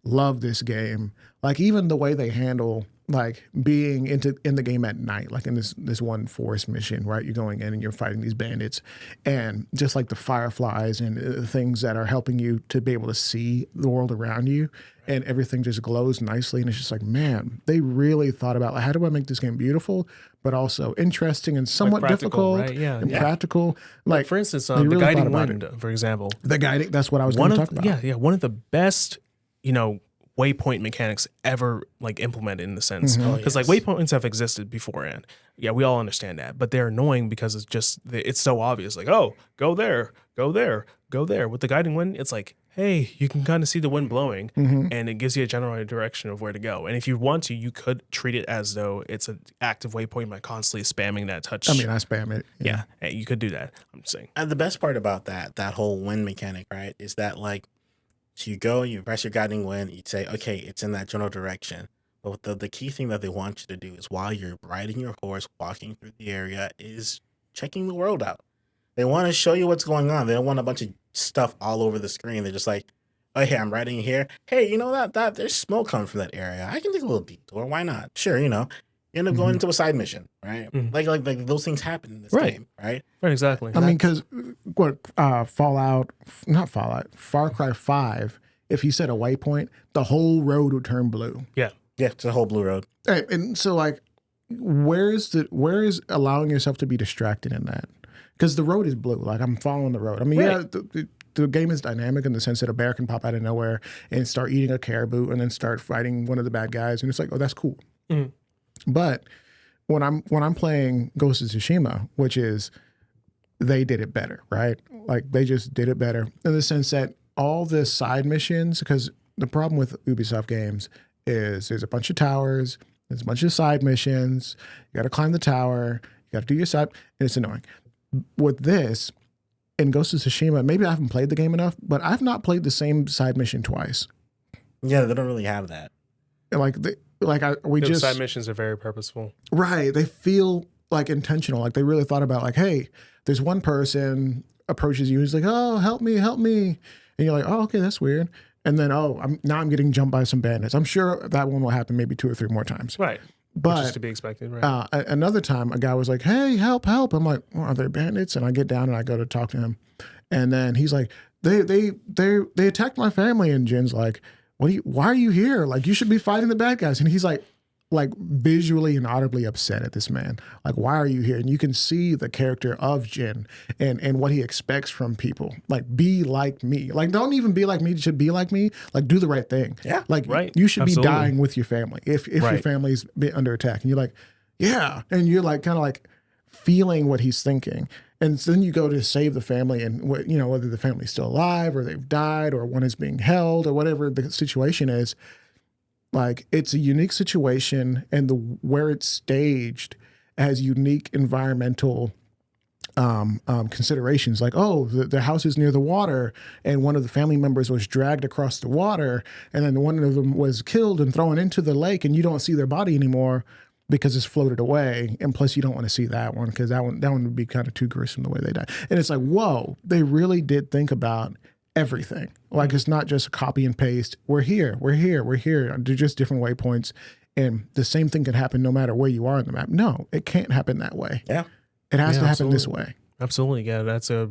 love this game. Like even the way they handle like being in the game at night, like in this one forest mission, right? You're going in and you're fighting these bandits, and just like the fireflies and the things that are helping you to be able to see the world around you, and everything just glows nicely. And it's just like, man, they really thought about like, how do I make this game beautiful, but also interesting and somewhat difficult, right? and practical. Like for instance, they the really guiding thought about wind, for example. The guiding, that's what I was going to talk about. Yeah, one of the best, waypoint mechanics ever like implemented in the sense because like waypoints have existed beforehand. Yeah, we all understand that, but they're annoying because it's so obvious. Like, oh, go there, go there, go there. With the guiding wind, it's like, hey, you can kind of see the wind blowing, and it gives you a general direction of where to go. And if you want to, you could treat it as though it's an active waypoint by constantly spamming that touch. I mean, I spam it. Yeah, you could do that. I'm just saying. And the best part about that whole wind mechanic, right, is that like, so you go, you press your guiding wind, you say, okay, it's in that general direction. But the key thing that they want you to do is while you're riding your horse, walking through the area, is checking the world out. They want to show you what's going on. They don't want a bunch of stuff all over the screen. They're just like, oh, hey, I'm riding here. Hey, you know that there's smoke coming from that area. I can take a little detour. Why not? Sure, you end up going into a side mission, right? Like those things happen in this game, right? Right, exactly. I mean, because Far Cry 5, if you set a waypoint, the whole road would turn blue. Yeah, it's a whole blue road. Right, and so like, where is allowing yourself to be distracted in that? Because the road is blue. Like I'm following the road. I mean, the game is dynamic in the sense that a bear can pop out of nowhere and start eating a caribou and then start fighting one of the bad guys, and it's like, oh, that's cool. But when I'm playing Ghost of Tsushima, which is they did it better, right? Like they just did it better in the sense that all the side missions, because the problem with Ubisoft games is there's a bunch of towers, there's a bunch of side missions, you got to climb the tower, you got to do your side, and it's annoying. With this, in Ghost of Tsushima, maybe I haven't played the game enough, but I've not played the same side mission twice. Yeah, they don't really have that. Side missions are very purposeful. Right. They feel like intentional. Like they really thought about like, hey, there's one person approaches you. He's like, oh, help me. And you're like, oh, okay, that's weird. And then, I'm getting jumped by some bandits. I'm sure that one will happen maybe 2 or 3 more times. Right. But which is to be expected, right? Another time, a guy was like, hey, help. I'm like, well, are there bandits? And I get down and I go to talk to him. And then he's like, they attacked my family. And Jen's like, why are you here? Like, you should be fighting the bad guys. And he's like visually and audibly upset at this man. Like, why are you here? And you can see the character of Jin and what he expects from people. Like, be like me. Like, don't even be like me. You should be like me. Like, do the right thing. Yeah. Like, right. You should Absolutely. be dying with your family if your family's been under attack. And you're like, yeah. And you're like, kind of like feeling what he's thinking. And so then you go to save the family, and whether the family's still alive or they've died or one is being held or whatever the situation is. Like, it's a unique situation, and where it's staged has unique environmental considerations. Like, oh, the house is near the water, and one of the family members was dragged across the water, and then one of them was killed and thrown into the lake, and you don't see their body anymore because it's floated away. And plus, you don't want to see that one because that one would be kind of too gruesome the way they died. And it's like, whoa, they really did think about everything. Like, it's not just a copy and paste. We're here. They're just different waypoints. And the same thing can happen no matter where you are on the map. No, it can't happen that way. Yeah. It has to happen absolutely. this way. Absolutely. Yeah, that's a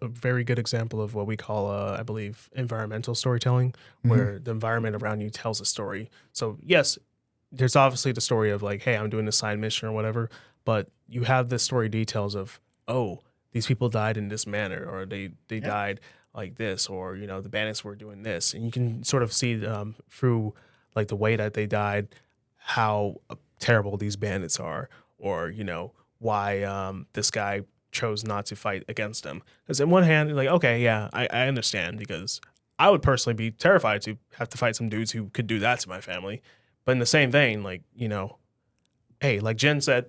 very good example of what we call, I believe, environmental storytelling, where the environment around you tells a story. So, yes, there's obviously the story of like, hey, I'm doing a side mission or whatever, but you have the story details of, oh, these people died in this manner, or they died like this, or the bandits were doing this, and you can sort of see through like the way that they died how terrible these bandits are, or why this guy chose not to fight against him. Because in one hand, like, okay, yeah, I understand, because I would personally be terrified to have to fight some dudes who could do that to my family. But in the same vein, like, hey, like Jen said,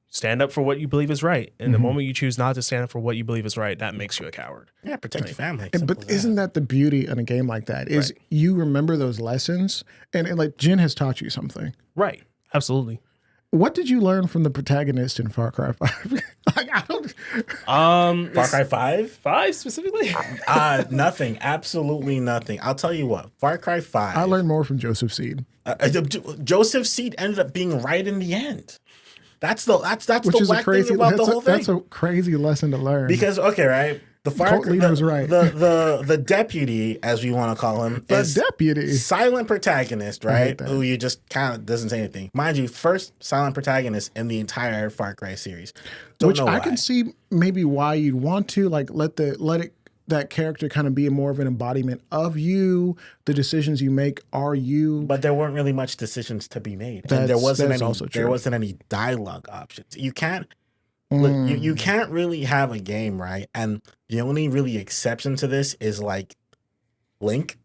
stand up for what you believe is right. And the moment you choose not to stand up for what you believe is right, that makes you a coward. Yeah, protect your family. But isn't that the beauty in a game like that? Is you remember those lessons, and like Jen has taught you something. Right. Absolutely. What did you learn from the protagonist in Far Cry 5? Like, I don't. Far Cry 5? 5 specifically? Nothing. Absolutely nothing. I'll tell you what. Far Cry 5. I learned more from Joseph Seed. Joseph Seed ended up being right in the end. That's the Which is whack thing about the whole thing. That's a crazy lesson to learn. Because right. The Cult leader's right. The deputy, as we want to call him, is deputy, silent protagonist, right? Who you just kind of doesn't say anything. Mind you, first silent protagonist in the entire Far Cry series. Which I can see maybe why you'd want to like let that character kind of be more of an embodiment of you. The decisions you make are you. But there weren't really much decisions to be made, and there wasn't any dialogue options. You can't. Look, you can't really have a game, right? And the only really exception to this is like Link,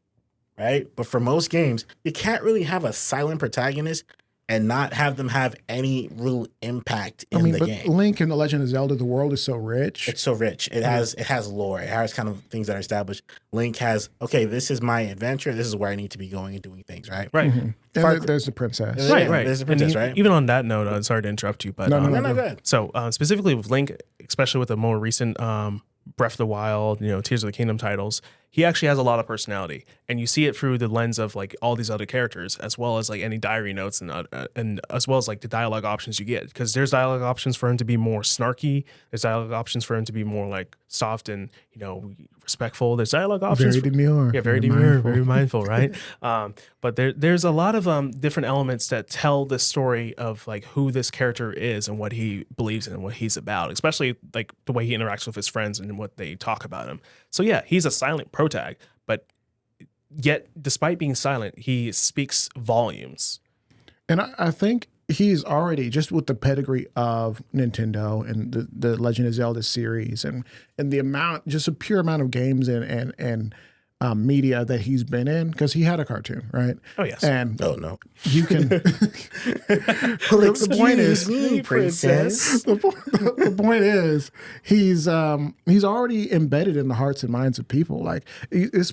right? But for most games, you can't really have a silent protagonist and not have them have any real impact in the game. Link in The Legend of Zelda, the world is so rich. It's so rich. It has lore. It has kind of things that are established. Link has, okay, this is my adventure. This is where I need to be going and doing things, right? Right. And there's the princess. Right. There's the princess, right? Even on that note, sorry to interrupt you, but no, go ahead. So specifically with Link, especially with the more recent Breath of the Wild, Tears of the Kingdom titles, he actually has a lot of personality, and you see it through the lens of like all these other characters, as well as like any diary notes and as well as like the dialogue options you get. Because there's dialogue options for him to be more snarky. There's dialogue options for him to be more like soft and respectful. There's dialogue options. Very demure. Yeah, very demure, very mindful, right? But there's a lot of different elements that tell the story of like who this character is and what he believes in and what he's about, especially like the way he interacts with his friends and what they talk about him. So yeah, he's a silent protag, but yet despite being silent, he speaks volumes. And I think he's already, just with the pedigree of Nintendo and the Legend of Zelda series and the amount, just a pure amount of games and media that he's been in, because he had a cartoon, right? Oh, yes. And no. You can. The point is, me, princess. The point is, he's already embedded in the hearts and minds of people. Like, if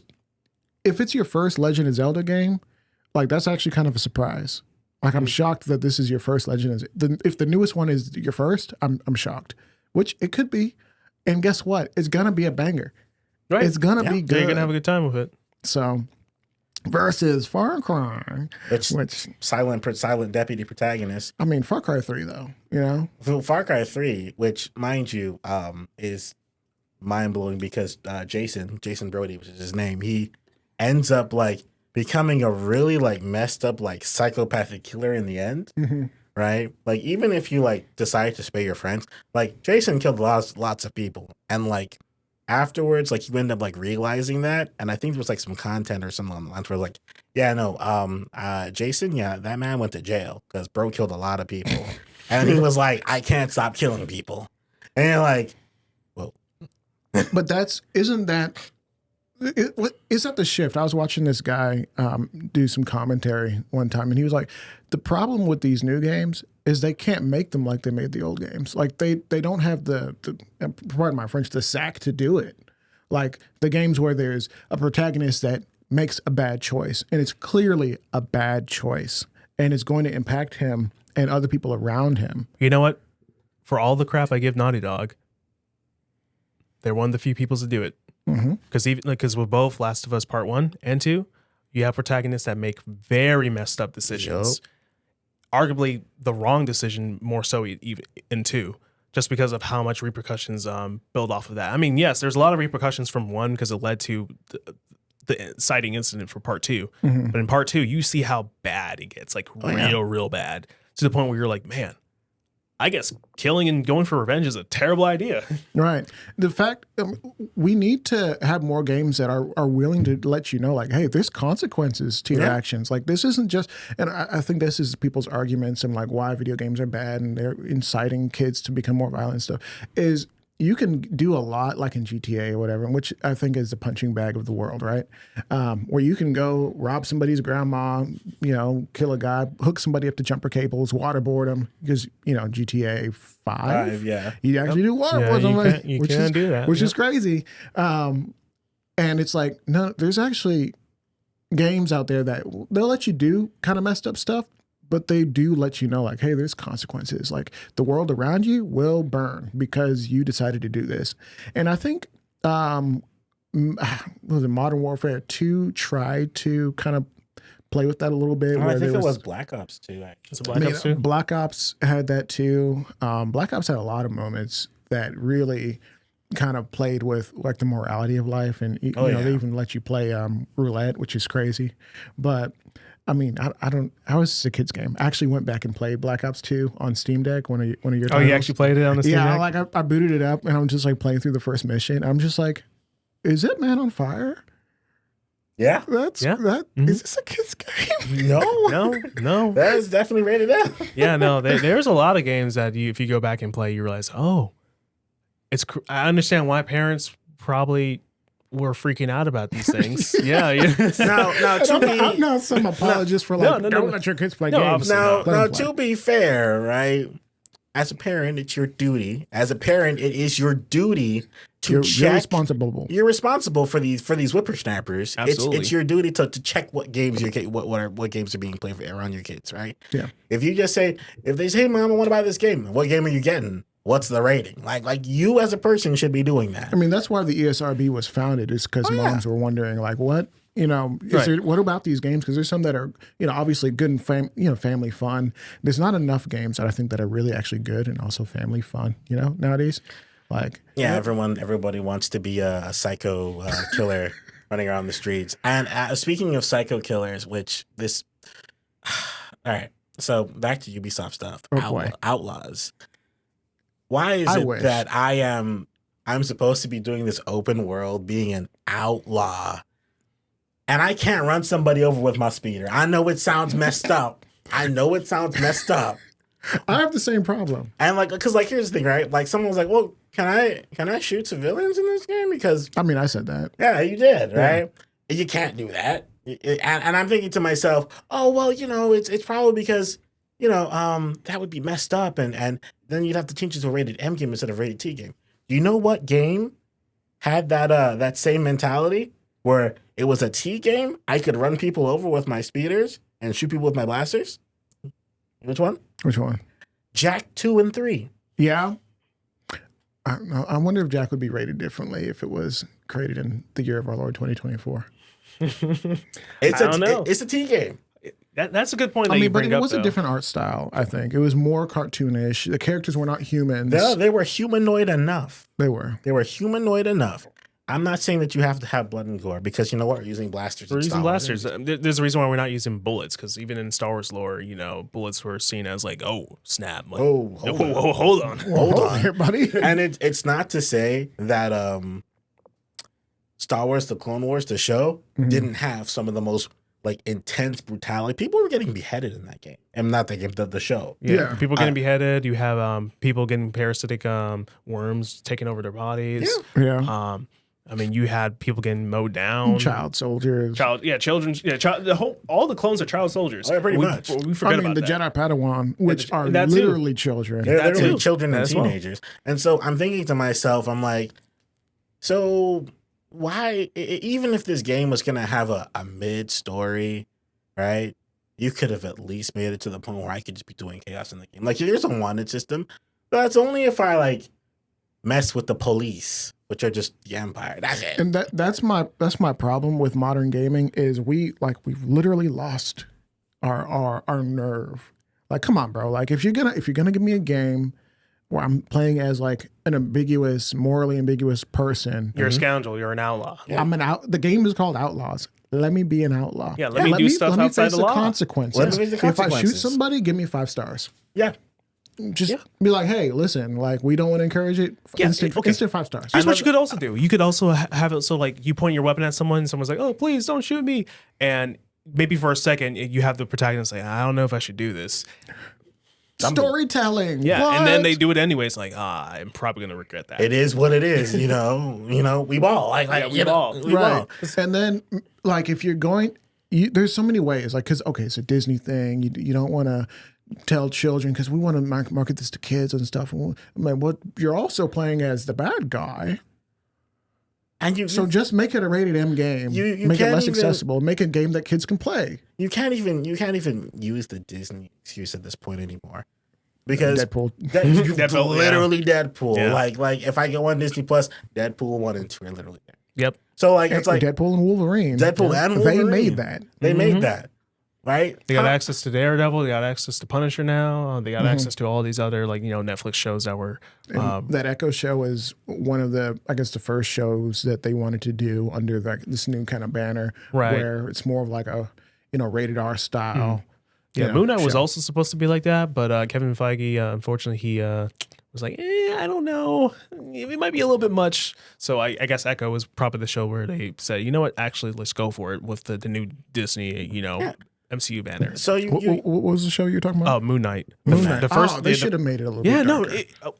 it's your first Legend of Zelda game, like that's actually kind of a surprise. Like, I'm shocked that this is your first Legend of Zelda. If the newest one is your first, I'm shocked. Which it could be, and guess what? It's gonna be a banger. Right. It's gonna be good. You're gonna have a good time with it. So, versus Far Cry, which silent deputy protagonist. I mean, Far Cry 3 though, Far Cry 3, which mind you, is mind blowing because Jason Brody, which is his name, he ends up like becoming a really like messed up like psychopathic killer in the end. Mm-hmm. Right? Like even if you like decide to spare your friends, like Jason killed lots of people, and like afterwards, like you end up like realizing that, and I think there was like some content or something on the lines where like, yeah, no, Jason, yeah, that man went to jail because bro killed a lot of people, and he was like, I can't stop killing people, and you're like, whoa. But isn't that the shift? I was watching this guy do some commentary one time, and he was like, the problem with these new games is they can't make them like they made the old games. Like they don't have the pardon my French, the sack to do it. Like the games where there's a protagonist that makes a bad choice, and it's clearly a bad choice, and it's going to impact him and other people around him. You know what? For all the crap I give Naughty Dog, they're one of the few people to do it. Because with both Last of Us Part 1 and 2, you have protagonists that make very messed up decisions. Yep. Arguably the wrong decision more so even in 2, just because of how much repercussions build off of that. I mean, yes, there's a lot of repercussions from 1 because it led to the inciting incident for Part 2. But in Part 2, you see how bad it gets, like real bad, to the point where you're like, man, I guess killing and going for revenge is a terrible idea. Right. The fact we need to have more games that are willing to let you know, like, hey, there's consequences to your actions. Like, this isn't just, and I think this is people's arguments and like why video games are bad and they're inciting kids to become more violent and stuff, is you can do a lot like in GTA or whatever, which I think is the punching bag of the world, right? Where you can go rob somebody's grandma, you know, kill a guy, hook somebody up to jumper cables, waterboard them, because, you know, GTA 5, you actually do waterboard somebody, you can do that. which is crazy. And it's like, no, there's actually games out there that they'll let you do kind of messed up stuff, but they do let you know, like, hey, there's consequences. Like, the world around you will burn because you decided to do this. And I think, was it Modern Warfare 2 tried to kind of play with that a little bit? I think it was Black Ops 2, actually. Ops 2? Black Ops had that too. Black Ops had a lot of moments that really kind of played with like the morality of life, and you know, they even let you play roulette, which is crazy. But I mean, I was a kid's game. I actually went back and played Black Ops 2 on Steam Deck, one of your titles. Oh, you actually played it on the Steam Deck? Yeah, like I booted it up and I'm just like playing through the first mission. I'm just like, is it Man on Fire? Yeah. Is this a kid's game? No. That is definitely rated M. Yeah, no, there's a lot of games that if you go back and play, you realize, oh, I understand why parents probably were freaking out about these things. Yeah. I'm not some apologist for like, don't let your kids play games. Now, to be fair, right? As a parent, it's your duty. As a parent, it is your duty to check. You're responsible. You're responsible for these whippersnappers. Absolutely. It's your duty to check what games what games are being played around your kids, right? Yeah. If you just say, if they say, "Mom, I want to buy this game," what game are you getting? What's the rating? Like you as a person should be doing that. I mean, that's why the ESRB was founded, is because moms were wondering, like, what, you know, what about these games? Because there's some that are, you know, obviously good and family fun. There's not enough games that I think that are really actually good and also family fun, you know, nowadays. Like, everybody wants to be a psycho killer running around the streets. And speaking of psycho killers, all right, so back to Ubisoft stuff. Outlaws. Why is it that I'm supposed to be doing this open world, being an outlaw, and I can't run somebody over with my speeder? I know it sounds messed up. I have the same problem. And because here's the thing, right? Like, someone was like, "Well, can I shoot civilians in this game?" Because I mean, I said that. Yeah, you did, right? Yeah. You can't do that. And I'm thinking to myself, oh well, you know, it's probably because, you know, that would be messed up, and then you'd have to change it to a rated M game instead of rated T game. Do you know what game had that same mentality where it was a T game? I could run people over with my speeders and shoot people with my blasters. Which one? Jack 2 and 3. Yeah. I wonder if Jack would be rated differently if it was created in the year of our Lord 2024. It's a T game. That's a good point. But it was a different art style. I think it was more cartoonish. The characters were not humans. No, they were humanoid enough. They were humanoid enough. I'm not saying that you have to have blood and gore, because you know what? We're using blasters. There's a reason why we're not using bullets, because even in Star Wars lore, you know, bullets were seen as like, oh snap! Like, hold on, here, buddy. And it's not to say that Star Wars: The Clone Wars, the show, didn't have some of the most intense brutality. People were getting beheaded in that game, and not the game, the show. Yeah. People getting beheaded. You have people getting parasitic worms taking over their bodies. Yeah. I mean, you had people getting mowed down. Child soldiers. Children. Yeah, all the clones are child soldiers. Oh, pretty much. We forget about the that. Jedi Padawan, which are literally children. They're literally children and teenagers. And so I'm thinking to myself, I'm like, so why, even if this game was going to have a mid-story, right, you could have at least made it to the point where I could just be doing chaos in the game. Like, here's a wanted system. But that's only if I, mess with the police, which are just the Empire. That's it. And that's my problem with modern gaming, is we've literally lost our nerve. Like, come on, bro. Like, if you're gonna give me a game where I'm playing as an morally ambiguous person, you're a scoundrel. You're an outlaw. Yeah. The game is called Outlaws. Let me be an outlaw. Yeah, let me do stuff outside the law. Consequences. Let me face the consequences. If I shoot somebody, give me 5 stars. Yeah. just be like, hey, listen, like we don't want to encourage it. Yeah, Instant 5 stars. Here's what you could also do. You could also have it so like you point your weapon at someone, and someone's like, "Oh, please don't shoot me," and maybe for a second you have the protagonist say, "I don't know if I should do this." Storytelling. Yeah, What? and then they do it anyways. Like, I'm probably gonna regret that. It is what it is, you know. We ball like we ball. We right. ball. And then, like, if you're going, there's so many ways. Like, because okay, it's a Disney thing. You don't want to tell children because we want to market this to kids and stuff. I mean, what you're also playing as the bad guy. And So just make it a rated M game. You make it can't less even- accessible. Make a game that kids can play. you can't even use the Disney excuse at this point anymore. Because Deadpool. Deadpool, literally Deadpool. Yeah. Like if I go on Disney Plus, Deadpool 1 and 2 are literally there. Yep. So like it's like Deadpool and Wolverine. Deadpool and Wolverine. They made that. They made that. Right? They got access to Daredevil. They got access to Punisher now. They got access to all these other Netflix shows that were. That Echo show is one of the, I guess, the first shows that they wanted to do under this new kind of banner, Right. where it's more of like a, rated R style. Yeah, Moon Knight was also supposed to be like that, but Kevin Feige, unfortunately, he was like, I don't know. It might be a little bit much. So I guess Echo was probably the show where they said, you know what, actually, let's go for it with the new Disney, MCU banner. So What was the show you were talking about? Oh, Moon Knight. Moon Knight. The first, they should have made it a little Yeah, bit no. darker.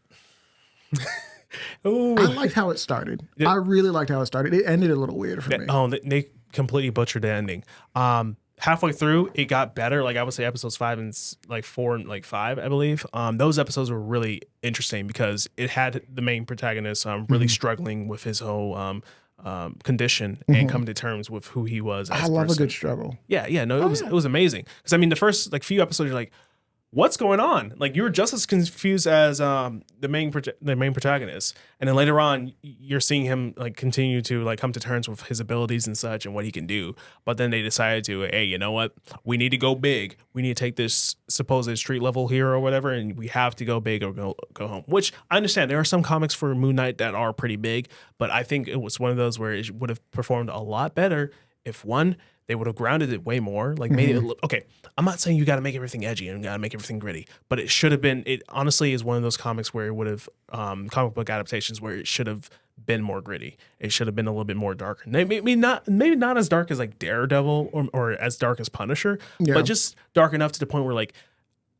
Ooh. I liked how it started. I really liked how it started. It ended a little weird for me. They completely butchered the ending. Halfway through, it got better. Like I would say, episodes 5 and 4 and 5, I believe. Those episodes were really interesting because it had the main protagonist really struggling with his whole condition and coming to terms with who he was. As I love person. a good struggle. Yeah. No, it was amazing. Because I mean, the first few episodes, you're like, what's going on? Like you were just as confused as the main protagonist, and then later on you're seeing him like continue to like come to terms with his abilities and such and what he can do. But then they decided to, hey, you know what? We need to go big. We need to take this supposed street level hero or whatever, and we have to go big or go home. Which I understand. There are some comics for Moon Knight that are pretty big, but I think it was one of those where it would have performed a lot better if they would have grounded it way more, like made it look okay. I'm not saying you got to make everything edgy and got to make everything gritty, but it should have been. It honestly is one of those comics where it would have comic book adaptations where it should have been more gritty. It should have been a little bit more dark. Maybe not as dark as like Daredevil or as dark as Punisher, but just dark enough to the point where like,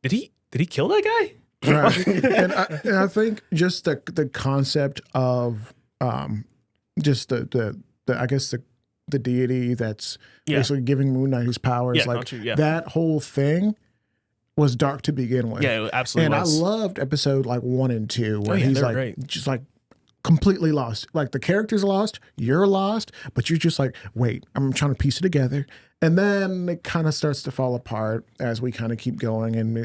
did he kill that guy? Right. and I think just the concept of just the I guess the deity that's basically giving Moon Knight his powers, that whole thing was dark to begin with. Yeah, it absolutely and was. I loved episode like 1 and 2 where he's like great. just like completely lost. Like the character's lost, you're lost, but you're just like, wait, I'm trying to piece it together. And then it kind of starts to fall apart as we kind of keep going, and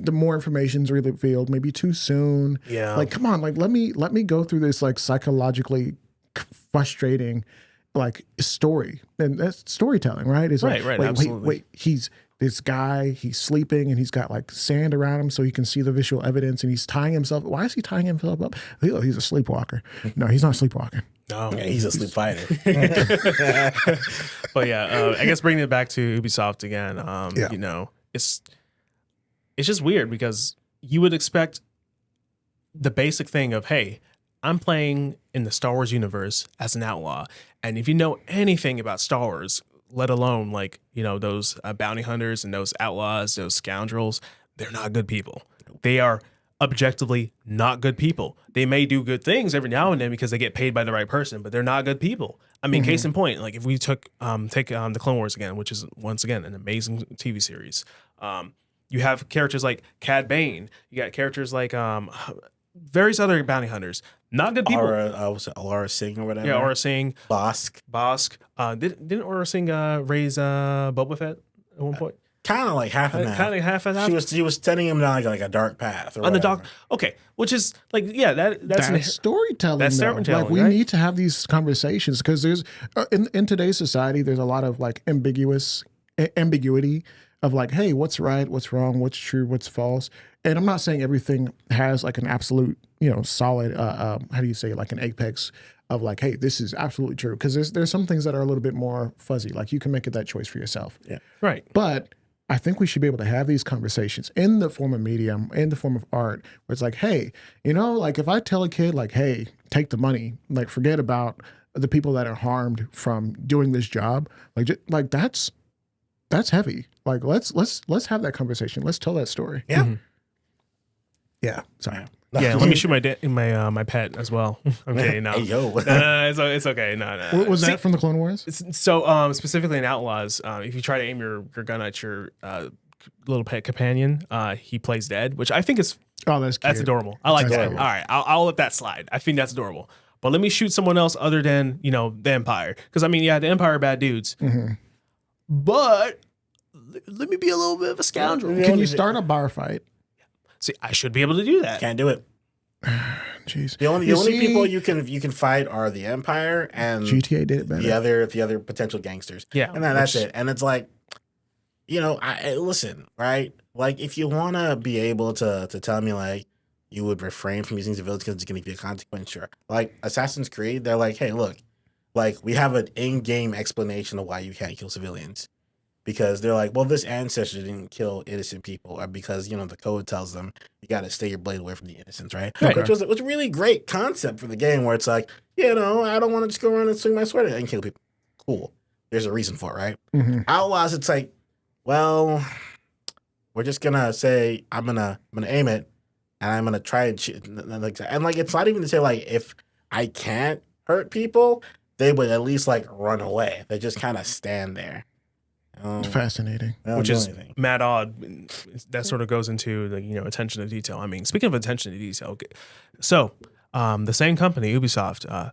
the more information's revealed, maybe too soon. Yeah, like come on, like let me go through this like psychologically frustrating like story, and that's storytelling, right? It's right, like, absolutely. Wait, he's this guy, he's sleeping and he's got like sand around him so he can see the visual evidence, and he's tying himself. Why is he tying himself up? Oh, he's a sleepwalker. No, he's not sleepwalking. No, he's a sleep fighter. But yeah, I guess bringing it back to Ubisoft again, it's just weird because you would expect the basic thing of, hey, I'm playing in the Star Wars universe as an outlaw. And if you know anything about Star Wars, let alone like, those bounty hunters and those outlaws, those scoundrels, they're not good people. They are objectively not good people. They may do good things every now and then because they get paid by the right person, but they're not good people. I mean, case in point, like if we take the Clone Wars again, which is once again an amazing TV series. You have characters like Cad Bane. You got characters like various other bounty hunters. Not good people. Aurra Singh or whatever. Yeah, Aurra Singh. Bosk. Didn't Aurra Singh raise Boba Fett at one point? Kind of like half and half. Kind of half and half. She was sending him down like a dark path. Or on the dock. Okay, which is like, yeah, that's storytelling. That's storytelling. Like we need to have these conversations because there's in today's society, there's a lot of like ambiguity of like, hey, what's right, what's wrong, what's true, what's false. And I'm not saying everything has like an absolute, solid, how do you say it, like an apex of like, hey, this is absolutely true. Because there's some things that are a little bit more fuzzy. Like you can make it that choice for yourself. Yeah. Right. But I think we should be able to have these conversations in the form of medium, in the form of art, where it's like, hey, like if I tell a kid like, hey, take the money, like forget about the people that are harmed from doing this job, like that's heavy. Like let's have that conversation. Let's tell that story. Yeah. Mm-hmm. Yeah. Sorry. Yeah, let me shoot my pet as well. I'm kidding. No, Hey, yo. it's okay. No. Was that from the Clone Wars? So, specifically in Outlaws, if you try to aim your gun at your little pet companion, he plays dead, which I think is That's cute. that's adorable. I like That's that. cute. All right, I'll let that slide. I think that's adorable. But let me shoot someone else other than the Empire, because I mean, yeah, the Empire are bad dudes, but let me be a little bit of a scoundrel. Can you start a bar fight? See, I should be able to do that. Can't do it. Jeez. The only people you can fight are the Empire and GTA did it better. the other potential gangsters. Yeah, and that's it. And it's like, listen, right? Like if you want to be able to tell me like you would refrain from using civilians because it's going to be a consequence, sure. Like Assassin's Creed, they're like, hey, look, like we have an in-game explanation of why you can't kill civilians. Because they're like, well, this ancestor didn't kill innocent people, or because the code tells them you got to stay your blade away from the innocents, right? Okay. Which was a really great concept for the game, where it's like, I don't want to just go around and swing my sword and kill people. Cool, there's a reason for it, right? Mm-hmm. Outlaws, it's like, well, we're just gonna say I'm gonna aim it, and I'm gonna try and shoot, and like it's not even to say like if I can't hurt people, they would at least like run away. They just kind of stand there. Fascinating. Which is mad odd. That sort of goes into the attention to detail. I mean, speaking of attention to detail, okay. So the same company, Ubisoft,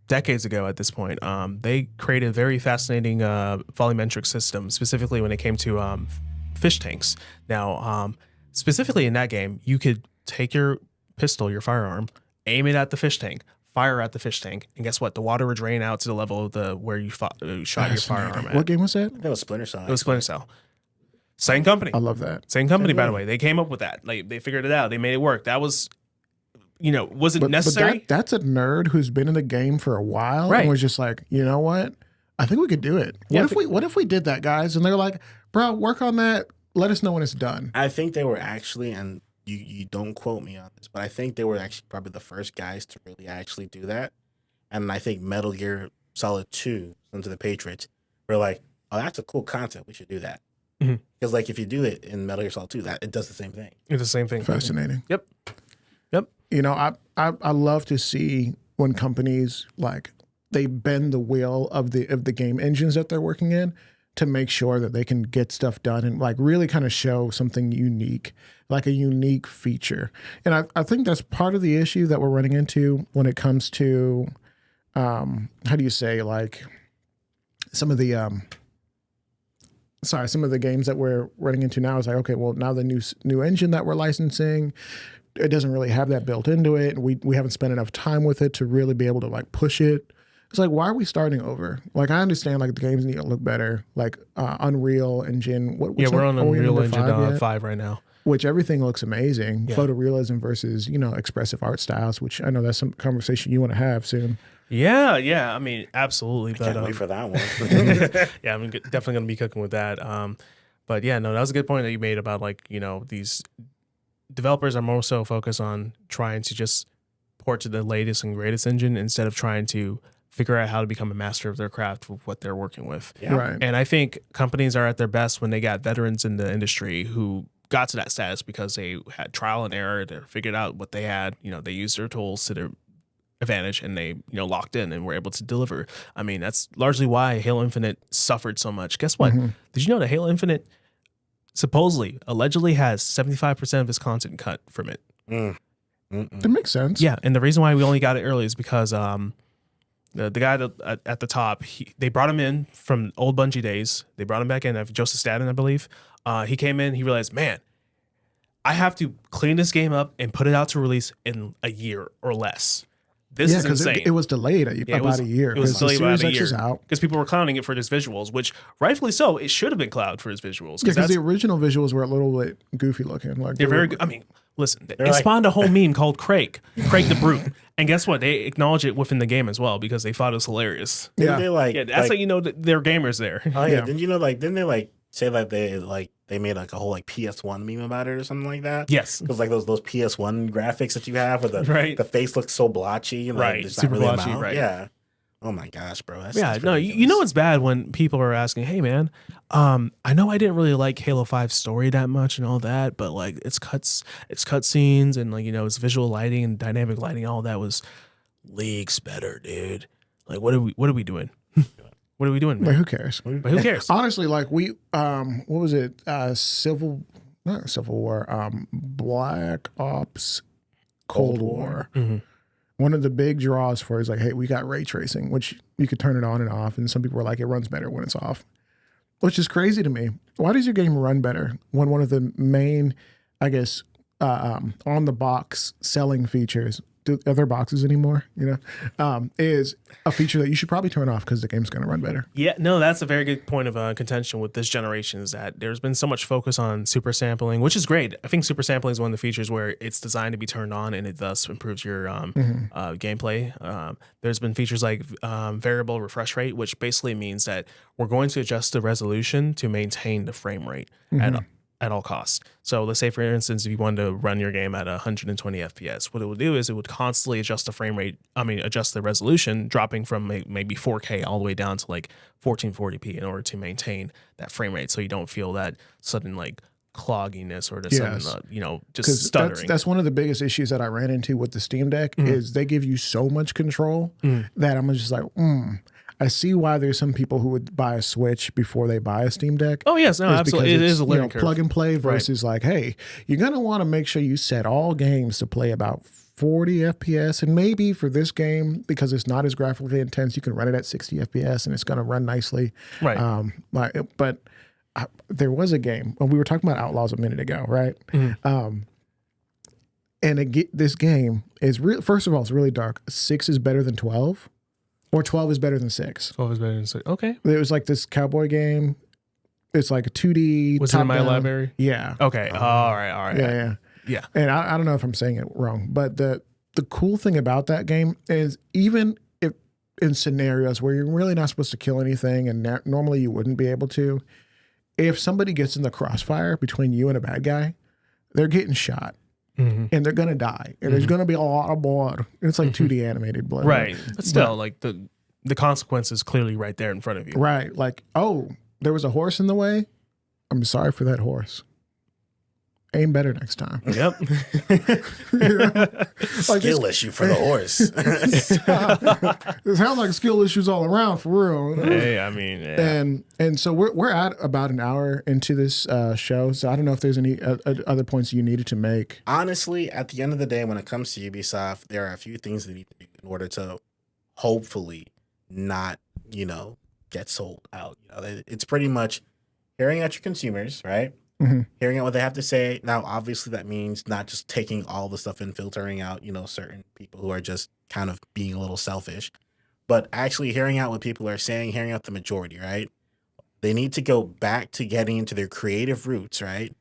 decades ago at this point, they created a very fascinating volumetric system, specifically when it came to fish tanks. Now, specifically in that game, you could take your pistol, your firearm, aim it at the fish tank, fire at the fish tank, and guess what? The water would drain out to the level of where you shot your firearm at. What game was that? That was Splinter Cell. It was Splinter Cell. Same company. I love that. Same company, by the way. They came up with that. Like they figured it out. They made it work. That was, was it necessary? But that's a nerd who's been in the game for a while Right. and was just like, you know what? I think we could do it. What if we did that, guys? And they're like, bro, work on that. Let us know when it's done. I think they were actually, and you don't quote me on this, but I think they were actually probably the first guys to really actually do that. And I think Metal Gear Solid 2, Sons of the Patriots, were like, oh, that's a cool concept. We should do that. Because like if you do it in Metal Gear Solid 2, it does the same thing. It's the same thing. Fascinating. Yep. I love to see when companies like they bend the wheel of the game engines that they're working in to make sure that they can get stuff done and like really kind of show something unique, like a unique feature. And I think that's part of the issue that we're running into when it comes to, how do you say, like some of the games that we're running into now is like, okay, well now the new engine that we're licensing, it doesn't really have that built into it. We haven't spent enough time with it to really be able to like push it. It's like, why are we starting over? Like, I understand like the games need to look better, like Unreal Engine. We're on Unreal Engine 5 5 right now. Which everything looks amazing. Yeah. Photorealism versus, expressive art styles, which I know that's some conversation you want to have soon. Yeah. I mean, absolutely. Can't wait for that one. Yeah, I'm definitely going to be cooking with that. But yeah, no, that was a good point that you made about like, these developers are more so focused on trying to just port to the latest and greatest engine instead of trying to figure out how to become a master of their craft with what they're working with. Yeah. Right. And I think companies are at their best when they got veterans in the industry who got to that status because they had trial and error. They figured out what they had. They used their tools to their advantage and they, locked in and were able to deliver. I mean, that's largely why Halo Infinite suffered so much. Guess what? Mm-hmm. Did you know that Halo Infinite allegedly has 75% of its content cut from it? That makes sense. Yeah. And the reason why we only got it early is because the guy at the top, they brought him in from old Bungie days. They brought him back in, Joseph Staten, I believe. He came in, he realized, man, I have to clean this game up and put it out to release in a year or less. This is insane. It was delayed about a year. It was delayed about a year out because people were clowning it for its visuals, which rightfully so. It should have been clowned for its visuals. Because the original visuals were a little bit goofy looking. Like they're very good. I mean, listen, it spawned a whole meme called Craig the Brute. And guess what? They acknowledge it within the game as well because they thought it was hilarious. Didn't they That's how you know that they're gamers there. Oh yeah. Didn't you know? Like, didn't they like say that they made like a whole like PS1 meme about it or something like that? Yes. Because like those PS1 graphics that you have, where Right. the face looks so blotchy, and Right. it's Super not really blotchy, a mouth. right. Yeah. Oh my gosh, bro. Yeah, That's no, you know what's bad when people are asking, "Hey, man, I know I didn't really like Halo 5 story that much and all that, but like it's cutscenes and like it's visual lighting and dynamic lighting, all that was leagues better, dude. Like, what are we doing? What are we doing, But man? who cares? But who cares? Honestly, like what was it? Not Civil War, Black Ops Cold War. Mhm. One of the big draws for it is like, hey, we got ray tracing, which you could turn it on and off. And some people were like, it runs better when it's off, which is crazy to me. Why does your game run better when one of the main, I guess, on the box selling features, are there boxes anymore? Is a feature that you should probably turn off because the game's going to run better. Yeah, no, that's a very good point of contention with this generation is that there's been so much focus on super sampling, which is great. I think super sampling is one of the features where it's designed to be turned on and it thus improves your gameplay. There's been features like variable refresh rate, which basically means that we're going to adjust the resolution to maintain the frame rate at all costs. So let's say, for instance, if you wanted to run your game at 120 FPS, what it would do is it would constantly adjust the frame rate, adjust the resolution, dropping from maybe 4K all the way down to like 1440p in order to maintain that frame rate so you don't feel that sudden like clogginess or the sudden, just stuttering. That's one of the biggest issues that I ran into with the Steam Deck is they give you so much control that I'm just like, I see why there's some people who would buy a Switch before they buy a Steam Deck. Oh yes, no, absolutely. It is a learning curve. Plug and play versus like, hey, you're gonna want to make sure you set all games to play about 40 FPS, and maybe for this game, because it's not as graphically intense, you can run it at 60 FPS and it's gonna run nicely. Right. But there was a game when we were talking about Outlaws a minute ago, right? And this game is first of all, it's really dark. 6 is better than 12. Or 12 is better than 6. 12 is better than 6. Okay. It was like this cowboy game. It's like a 2D. Was it in my library? Yeah. Okay. All right. Yeah. And I don't know if I'm saying it wrong, but the cool thing about that game is even if in scenarios where you're really not supposed to kill anything and normally you wouldn't be able to, if somebody gets in the crossfire between you and a bad guy, they're getting shot. And they're gonna die, and there's gonna be a lot of blood. It's like 2D animated blood, right? But still, like the consequence is clearly right there in front of you, right? Like, oh, there was a horse in the way. I'm sorry for that horse. Aim better next time. Yep. Skill issue for the horse. It sounds like skill issues all around for real. Hey, I mean, yeah. And so we're at about an hour into this show. So I don't know if there's any other points you needed to make. Honestly, at the end of the day, when it comes to Ubisoft, there are a few things that need to do in order to hopefully not, get sold out. It's pretty much hearing out your consumers, right? Hearing out what they have to say. Now, obviously, that means not just taking all the stuff and filtering out, certain people who are just kind of being a little selfish, but actually hearing out what people are saying, hearing out the majority, right? They need to go back to getting into their creative roots, right?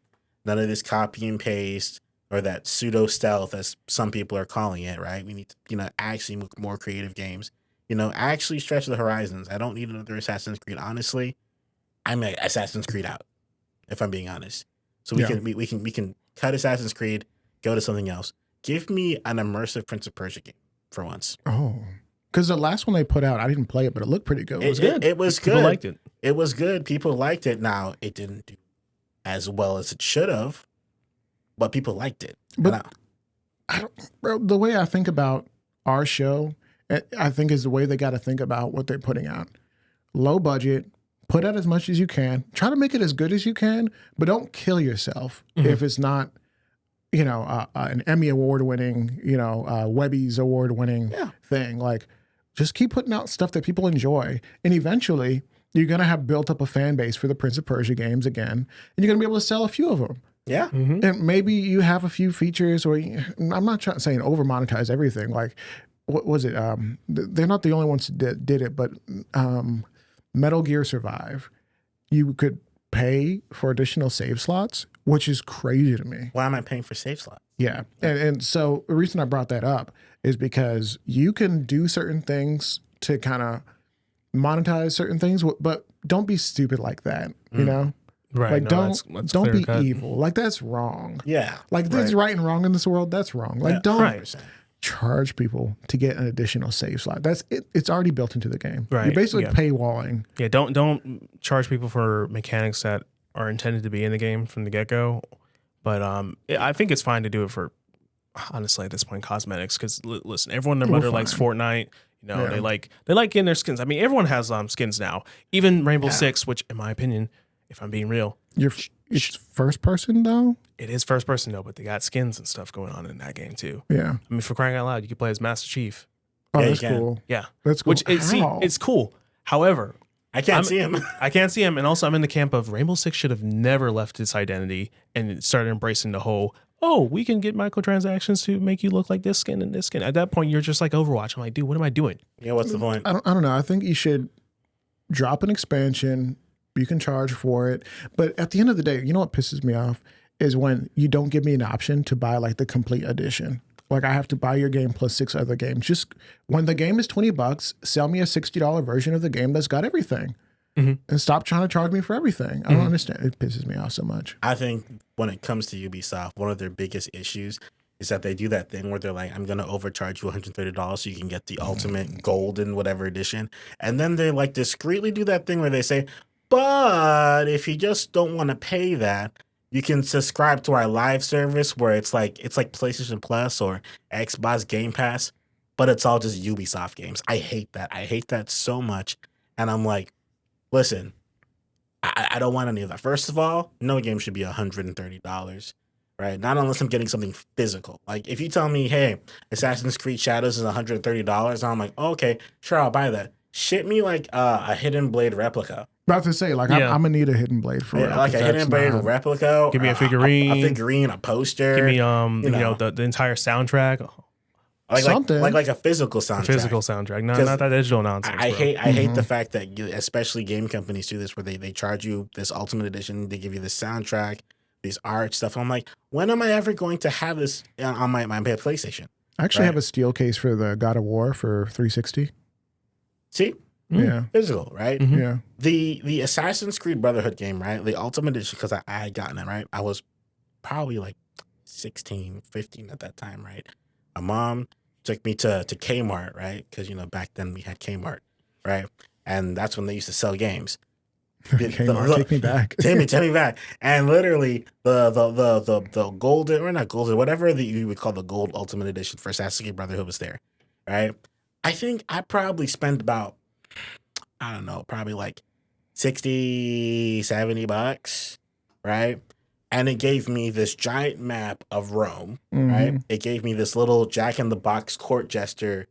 None of this copy and paste or that pseudo stealth, as some people are calling it, right? We need to, actually make more creative games. Actually stretch the horizons. I don't need another Assassin's Creed. Honestly, I'm an Assassin's Creed out, if I'm being honest. So we can cut Assassin's Creed, go to something else. Give me an immersive Prince of Persia game for once. Oh, because the last one they put out, I didn't play it, but it looked pretty good. It was good. It was good. People liked it. It was good. People liked it. Now, it didn't do as well as it should have, but people liked it. But the way I think about our show, I think is the way they got to think about what they're putting out. Low budget. Put out as much as you can. Try to make it as good as you can, but don't kill yourself if it's not, an Emmy award-winning, Webby's award-winning thing. Like, just keep putting out stuff that people enjoy, and eventually you're gonna have built up a fan base for the Prince of Persia games again, and you're gonna be able to sell a few of them. Yeah, and maybe you have a few features, or I'm not saying over monetize everything. Like, what was it? They're not the only ones that did it, but Metal Gear Survive, you could pay for additional save slots, which is crazy to me. Why am I paying for save slots? Yeah. And so the reason I brought that up is because you can do certain things to kind of monetize certain things, but don't be stupid like that, you know? Right. Like, No, don't clear be cut. evil. Like, that's wrong. Yeah. Like, there's right and wrong in this world. That's wrong. Like, Yeah, don't 100%. charge people to get an additional save slot. That's it. It's already built into the game. Right, You're basically yeah. paywalling. Yeah, don't charge people for mechanics that are intended to be in the game from the get go. But I think it's fine to do it for, honestly, at this point, cosmetics. Because listen, everyone and their mother likes Fortnite. You know, they like getting their skins. I mean, everyone has skins now. Even Rainbow Six, which, in my opinion, if I'm being real, It's first person though. it is first person though, but they got skins and stuff going on in that game too. Yeah. I mean, for crying out loud, you can play as Master Chief. Oh, Yeah, that's you can. cool. Yeah, That's cool. which it's cool. However, I can't see him. I can't see him, and also I'm in the camp of Rainbow Six should have never left its identity and started embracing the whole, oh, we can get microtransactions to make you look like this skin and this skin. At that point, you're just like Overwatch. I'm like, dude, what am I doing? Yeah, what's the point? I don't know. I think you should drop an expansion. You can charge for it. But at the end of the day, you know what pisses me off is when you don't give me an option to buy like the complete edition. Like I have to buy your game plus 6 other games. Just when the game is $20, sell me a $60 version of the game that's got everything. Mm-hmm. And stop trying to charge me for everything. I don't understand. It pisses me off so much. I think when it comes to Ubisoft, one of their biggest issues is that they do that thing where they're like, I'm going to overcharge you $130 so you can get the ultimate golden whatever edition. And then they like discreetly do that thing where they say, but if you just don't want to pay that, you can subscribe to our live service where it's like PlayStation Plus or Xbox Game Pass, but it's all just Ubisoft games. I hate that. I hate that so much. And I'm like, listen, I don't want any of that. First of all, no game should be $130, right? Not unless I'm getting something physical. Like if you tell me, hey, Assassin's Creed Shadows is $130, I'm like, oh, okay, sure, I'll buy that. Ship me like a Hidden Blade replica. About to say, like, I'm gonna need a Hidden Blade for it. Like a Hidden Blade replica. Give me a figurine. A figurine, a poster. Give me the entire soundtrack. Like something. Like a physical soundtrack. Physical soundtrack. Not that digital nonsense. I hate the fact that especially game companies do this where they charge you this ultimate edition, they give you this soundtrack, these art stuff. I'm like, when am I ever going to have this on my PlayStation? I actually have a steel case for the God of War for 360. See? Yeah. Physical, right? Mm-hmm. Yeah. The Assassin's Creed Brotherhood game, right? The ultimate edition, because I had gotten it, right? I was probably like 16, 15 at that time, right? My mom took me to Kmart, right? Because, back then we had Kmart, right? And that's when they used to sell games. Kmart, take me back. take me back. And literally the golden, or not golden, whatever you would call the gold ultimate edition for Assassin's Creed Brotherhood was there, right? I think I probably spent about, I don't know, probably like $60, $70, right? And it gave me this giant map of Rome, right? It gave me this little Jack-in-the-Box court jester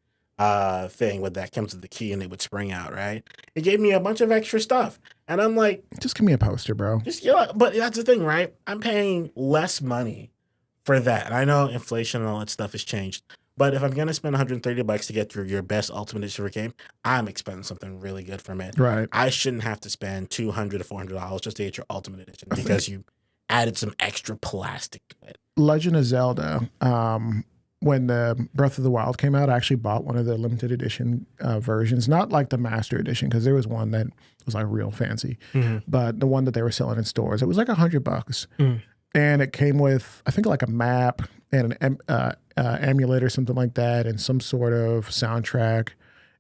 thing with that comes with the key and it would spring out, right? It gave me a bunch of extra stuff. And I'm like, just give me a poster, bro. But that's the thing, right? I'm paying less money for that. And I know inflation and all that stuff has changed. But if I'm going to spend $130 to get through your best ultimate edition for a game, I'm expecting something really good from it. Right. I shouldn't have to spend $200 to $400 just to get your ultimate edition because you added some extra plastic to it. Legend of Zelda, when the Breath of the Wild came out, I actually bought one of the limited edition versions, not like the master edition, because there was one that was like real fancy, but the one that they were selling in stores, it was like $100. And it came with, I think, like a map and an amulet or something like that, and some sort of soundtrack.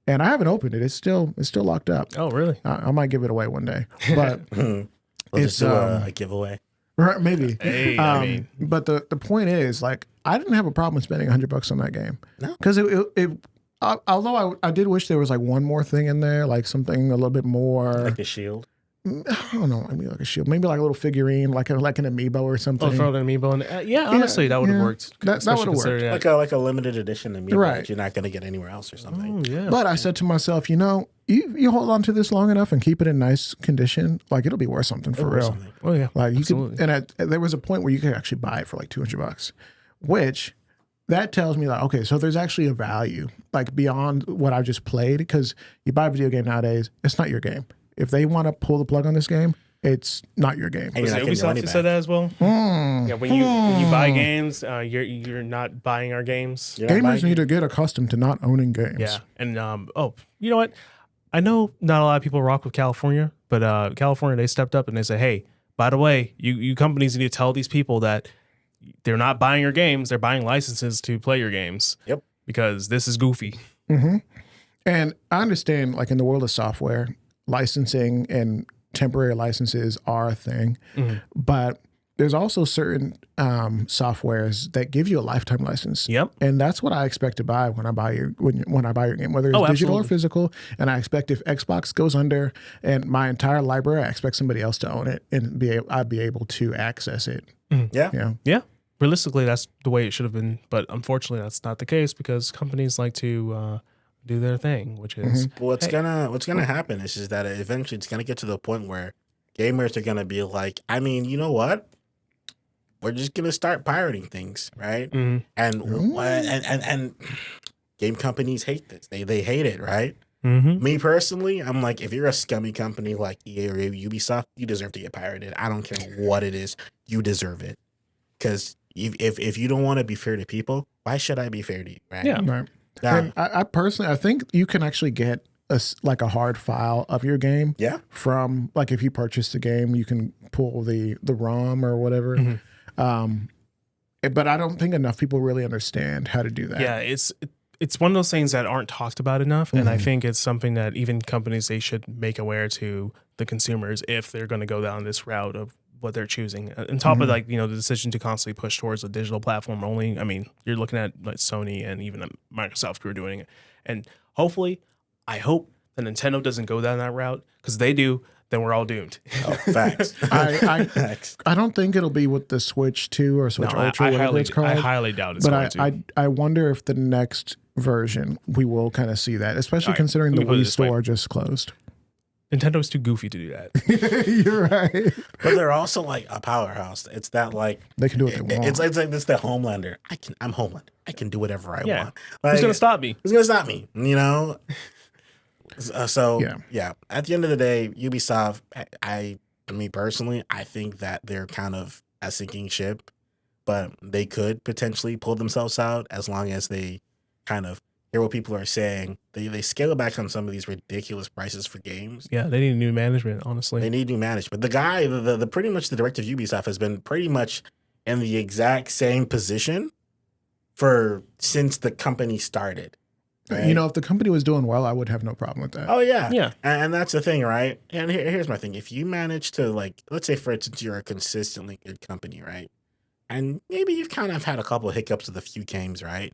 And I haven't opened it. It's still locked up. Oh, really? I might give it away one day, but We'll it's just do a giveaway. right, maybe. Hey, But the point is, like, I didn't have a problem spending $100 on that game. No, because although I did wish there was like one more thing in there, like something a little bit more, like a shield. I don't know. I mean, like a shield, maybe like a little figurine, like an amiibo or something. Oh, throw an amiibo in. Yeah, honestly, that would have worked. That would have worked. Like a limited edition amiibo Right. that you're not going to get anywhere else or something. Oh, yeah. But I said to myself, you hold on to this long enough and keep it in nice condition, like it'll be worth something for real. Oh, yeah. Like you absolutely. could, and there was a point where you could actually buy it for like $200, which that tells me like, okay, so there's actually a value like beyond what I just played, because you buy a video game nowadays, it's not your game. If they want to pull the plug on this game, it's not your game. And Was you're it not getting your money Ubisoft who back. said that as well? Yeah, when you buy games, you're not buying our games. You're not Gamers buying need it. to get accustomed to not owning games. Yeah, and you know what? I know not a lot of people rock with California, but California, they stepped up and they said, hey, by the way, you companies need to tell these people that they're not buying your games, they're buying licenses to play your games. Yep. Because this is goofy. Mm-hmm. And I understand, like in the world of software, licensing and temporary licenses are a thing, but there's also certain softwares that give you a lifetime license. Yep. And that's what I expect to buy when I buy your game, whether it's digital absolutely. or physical. And I expect if Xbox goes under and my entire library, I expect somebody else to own it and I'd be able to access it. Yeah. Yeah. Realistically, that's the way it should have been, but unfortunately, that's not the case because companies like to do their thing, which is what's gonna happen is that eventually it's gonna get to the point where gamers are gonna be like, I mean, you know what? We're just gonna start pirating things, right? And game companies hate this. They hate it, right? Me personally, I'm like, if you're a scummy company like EA or Ubisoft, you deserve to get pirated. I don't care what it is, you deserve it. Because if you don't want to be fair to people, why should I be fair to you, right? Yeah. Right. And I personally, I think you can actually get a hard file of your game. Yeah. From, like, if you purchase the game, you can pull the ROM or whatever. But I don't think enough people really understand how to do that. Yeah, it's one of those things that aren't talked about enough, and I think it's something that even companies, they should make aware to the consumers if they're going to go down this route of what they're choosing. On top of, like, the decision to constantly push towards a digital platform only. I mean, you're looking at like Sony and even Microsoft who are doing it, and hopefully, I hope that Nintendo doesn't go down that route, because they do, then we're all doomed. Oh, facts. I don't think it'll be with the Switch 2 or Switch Ultra, whatever it's called. I highly doubt it's going to. I wonder if the next version we will kind of see that, especially considering the Wii store just closed. Nintendo's too goofy to do that. You're right. But they're also like a powerhouse. It's that, like, they can do what they want. It's like this the Homelander. I'm Homelander. I can do whatever I want. Like, who's gonna stop me? Who's gonna stop me? You know. Yeah. At the end of the day, Ubisoft. I mean personally, I think that they're kind of a sinking ship, but they could potentially pull themselves out as long as they kind of hear what people are saying. They scale back on some of these ridiculous prices for games. Yeah, they need new management, honestly. They need new management. The guy, the pretty much the director of Ubisoft has been pretty much in the exact same position since the company started. Right? You know, if the company was doing well, I would have no problem with that. Oh, yeah. Yeah. And that's the thing, right? And here's my thing. If you manage to, like, let's say, for instance, you're a consistently good company, right? And maybe you've kind of had a couple of hiccups with a few games, right?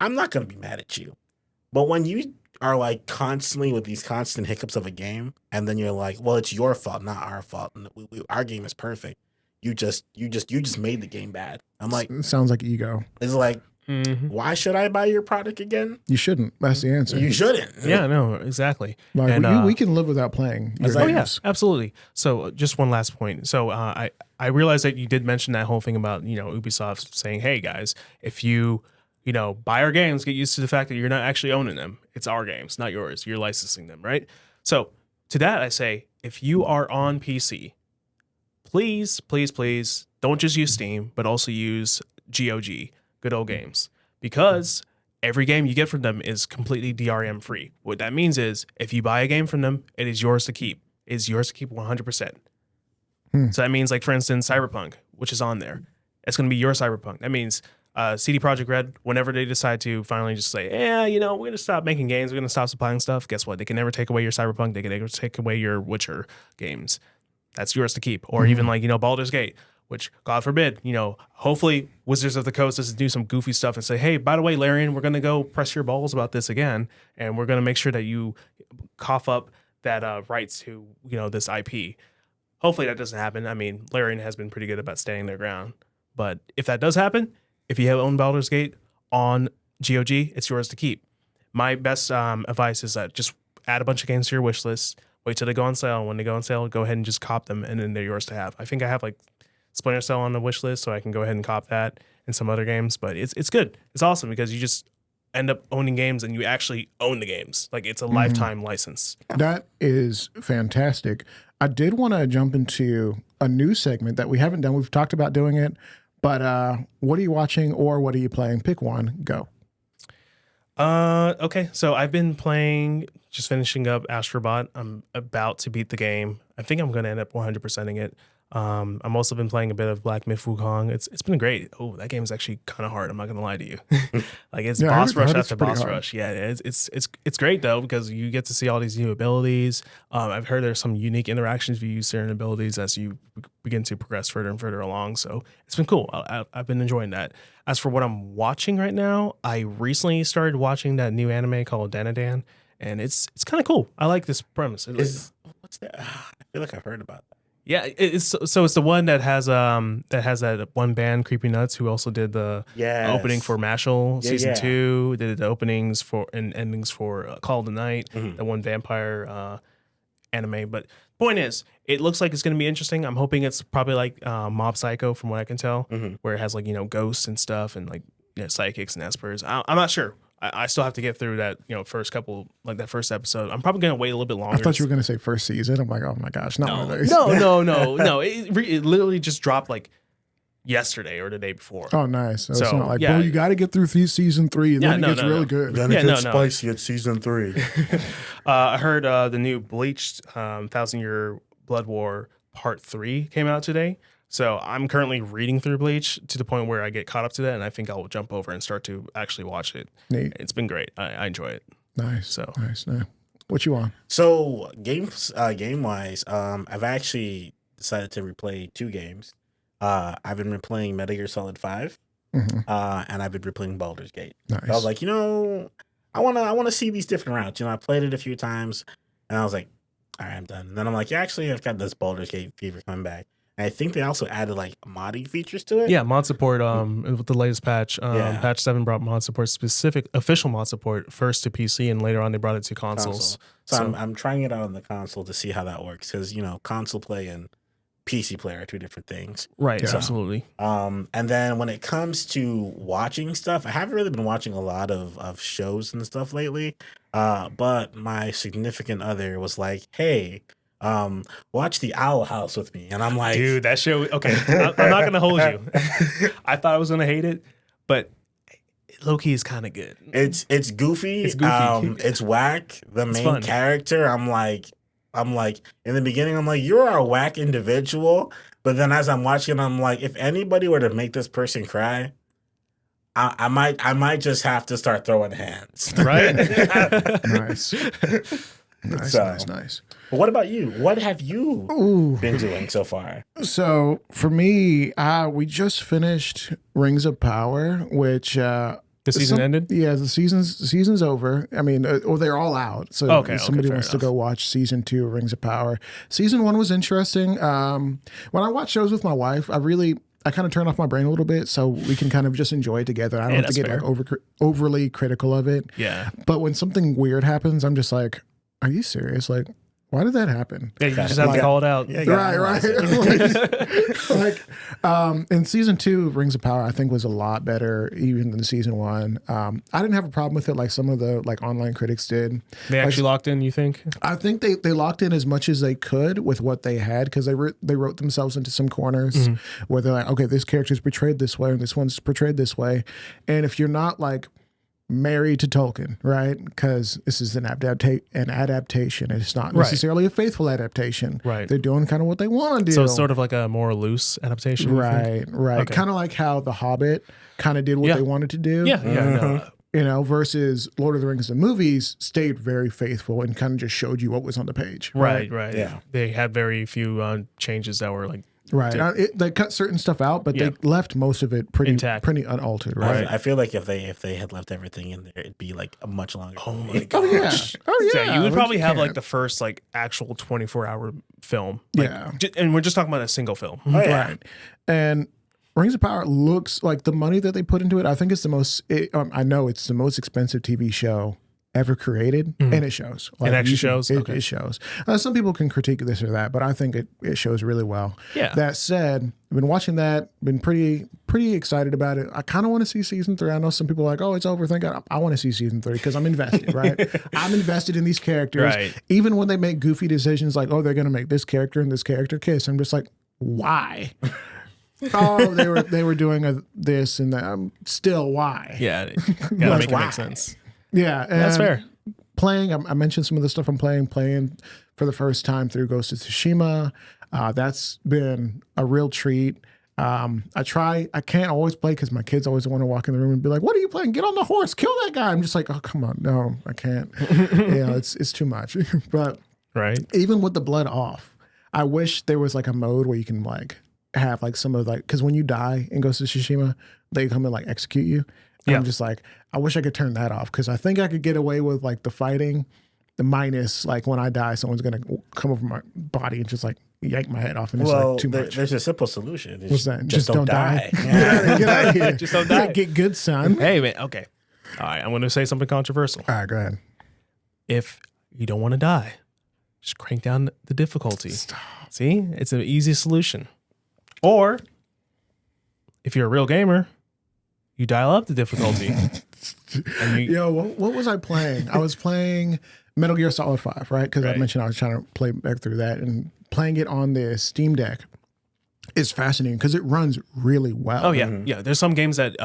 I'm not going to be mad at you. But when you are, like, constantly with these constant hiccups of a game, and then you're like, well, it's your fault, not our fault. And our game is perfect. You just made the game bad. I'm like, it sounds like ego. It's like, why should I buy your product again? You shouldn't. That's the answer. You shouldn't. Yeah, no, exactly. Like, and, we can live without playing your games. Yeah, absolutely. So just one last point. So I realized that you did mention that whole thing about, Ubisoft saying, hey guys, if you buy our games, get used to the fact that you're not actually owning them. It's our games, not yours. You're licensing them, right? So to that I say, if you are on PC, please, please, please don't just use Steam, but also use GOG. Good old games, because every game you get from them is completely DRM free. What that means is if you buy a game from them, it is yours to keep. It is yours to keep 100%. So that means, like, for instance, Cyberpunk, which is on there, it's going to be your Cyberpunk. That means CD Projekt Red, whenever they decide to finally just say, we're going to stop making games, we're going to stop supplying stuff, guess what? They can never take away your Cyberpunk. They can never take away your Witcher games. That's yours to keep. Or even like, Baldur's Gate, which, God forbid, hopefully Wizards of the Coast doesn't do some goofy stuff and say, hey, by the way, Larian, we're going to go press your balls about this again, and we're going to make sure that you cough up that rights to, this IP. Hopefully that doesn't happen. I mean, Larian has been pretty good about standing their ground. But if that does happen, if you have owned Baldur's Gate on GOG, it's yours to keep. My best advice is that just add a bunch of games to your wish list, wait till they go on sale. When they go on sale, go ahead and just cop them, and then they're yours to have. I think I have, like, Splinter Cell on the wish list, so I can go ahead and cop that and some other games. But it's good. It's awesome because you just end up owning games and you actually own the games. Like, it's a lifetime license. That is fantastic. I did want to jump into a new segment that we haven't done. We've talked about doing it, but what are you watching or what are you playing? Pick one. Go. Okay, so I've been playing, just finishing up Astrobot. I'm about to beat the game. I think I'm going to end up 100%ing it. I'm also been playing a bit of Black Myth Wukong. It's been great. Oh, that game is actually kind of hard. I'm not gonna lie to you. Like it's boss rush after boss rush. Yeah, it's great though because you get to see all these new abilities. I've heard there's some unique interactions if you use certain abilities as you begin to progress further and further along. So it's been cool. I've been enjoying that. As for what I'm watching right now, I recently started watching that new anime called Danadan, and it's kind of cool. I like this premise. What's that? I feel like I've heard about that. Yeah, it's the one that has that one band Creepy Nuts who also did the opening for Mashal season 2, did the openings for and endings for Call of the Night, the one vampire anime. But point is, it looks like it's going to be interesting. I'm hoping it's probably like Mob Psycho from what I can tell, where it has like ghosts and stuff and like psychics and espers. I'm not sure. I still have to get through that, first couple, like that first episode. I'm probably going to wait a little bit longer. I thought you were going to say first season. I'm like, oh my gosh, not one of those. No. It literally just dropped like yesterday or the day before. Oh, nice. So it's not like, bro, you got to get through season 3 and then it gets really good. Then it gets spicy at season 3. I heard the new Bleach 1,000-Year Blood War Part 3 came out today. So I'm currently reading through Bleach to the point where I get caught up to that, and I think I'll jump over and start to actually watch it. Neat. It's been great. I enjoy it. Nice. So nice. What you on? So game wise, I've actually decided to replay 2 games. I've been replaying Metal Gear Solid 5, and I've been replaying Baldur's Gate. Nice. So I was like, I wanna see these different routes. I played it a few times, and I was like, all right, I'm done. And then I'm like, actually, I've got this Baldur's Gate fever coming back. I think they also added like modding features to it. Yeah, mod support. With the latest patch, patch 7 brought mod support, official mod support, first to PC, and later on they brought it to consoles. So I'm trying it out on the console to see how that works because console play and PC play are 2 different things. Right. Yeah. Absolutely. And then when it comes to watching stuff, I haven't really been watching a lot of shows and stuff lately. But my significant other was like, hey, watch The Owl House with me. And I'm like, dude, that show, okay, I'm not going to hold you. I thought I was going to hate it, but low-key is kind of good. It's goofy. It's goofy. It's whack. The main character, I'm like, in the beginning, I'm like, you're a whack individual. But then as I'm watching, I'm like, if anybody were to make this person cry, I might just have to start throwing hands. Right? Nice. Nice. But what about you? What have you been doing so far? So for me, we just finished Rings of Power, which the season ended. Yeah, the season's over. I mean, or they're all out. So somebody wants to go watch season 2 of Rings of Power. Season 1 was interesting. When I watch shows with my wife, I kind of turn off my brain a little bit so we can kind of just enjoy it together. I don't have to get like overly critical of it. Yeah. But when something weird happens, I'm just like, are you serious? Like, why did that happen? Yeah, you just have to call it out. Yeah, right. In season 2 of Rings of Power, I think was a lot better even than season 1. I didn't have a problem with it like some of the online critics did. They actually locked in, you think? I think they locked in as much as they could with what they had because they wrote themselves into some corners where they're like, okay, this character's portrayed this way and this one's portrayed this way. And if you're not like married to Tolkien, right? Because this is an adaptation. It's not necessarily a faithful adaptation. Right. They're doing kind of what they want to do. So it's sort of like a more loose adaptation. Right. Okay. Kind of like how The Hobbit kind of did what they wanted to do. Yeah. Versus Lord of the Rings, the movies stayed very faithful and kind of just showed you what was on the page. Right. Yeah. They had very few changes that were like. Right. They cut certain stuff out, but they left most of it pretty intact, pretty unaltered. Right. I feel like if they had left everything in there, it'd be like a much longer. Oh my gosh. Oh yeah. So you would probably have like the first like actual 24-hour film. Like, and we're just talking about a single film. Oh, yeah. Right. And Rings of Power looks like the money that they put into it. I think it's the most. I know it's the most expensive TV show ever created, and it shows. It actually shows? It shows. Some people can critique this or that, but I think it shows really well. Yeah. That said, I've been watching that, been pretty excited about it. I kind of want to see season 3. I know some people are like, oh, it's over. Thank God. I want to see season 3 because I'm invested, right? I'm invested in these characters. Right. Even when they make goofy decisions like, oh, they're going to make this character and this character kiss, I'm just like, why? Oh, they were doing this and that. Still, why? Yeah. Gotta make it make sense. Yeah, and that's fair. Playing, I mentioned some of the stuff I'm playing for the first time through Ghost of Tsushima. That's been a real treat. I can't always play because my kids always want to walk in the room and be like, "What are you playing? Get on the horse, kill that guy." I'm just like, "Oh, come on, no, I can't." It's too much. But Right. even with the blood off, I wish there was like a mode where you can like have like some of like, because when you die in Ghost of Tsushima, they come and like execute you. And I'm just like, I wish I could turn that off because I think I could get away with like the fighting, the minus like when I die, someone's gonna come over my body and just like yank my head off, and it's like too much. There's a simple solution. What's that? Just don't die. Yeah. Get out of here. Just don't die. Get good, son. Hey, man. Okay. All right. I'm going to say something controversial. All right, go ahead. If you don't want to die, just crank down the difficulty. Stop. See? It's an easy solution. Or if you're a real gamer, you dial up the difficulty. Yo, what was I playing? I was playing Metal Gear Solid 5, right? Because I mentioned I was trying to play back through that, and playing it on the Steam Deck is fascinating because it runs really well. Oh, yeah. Yeah. There's some games that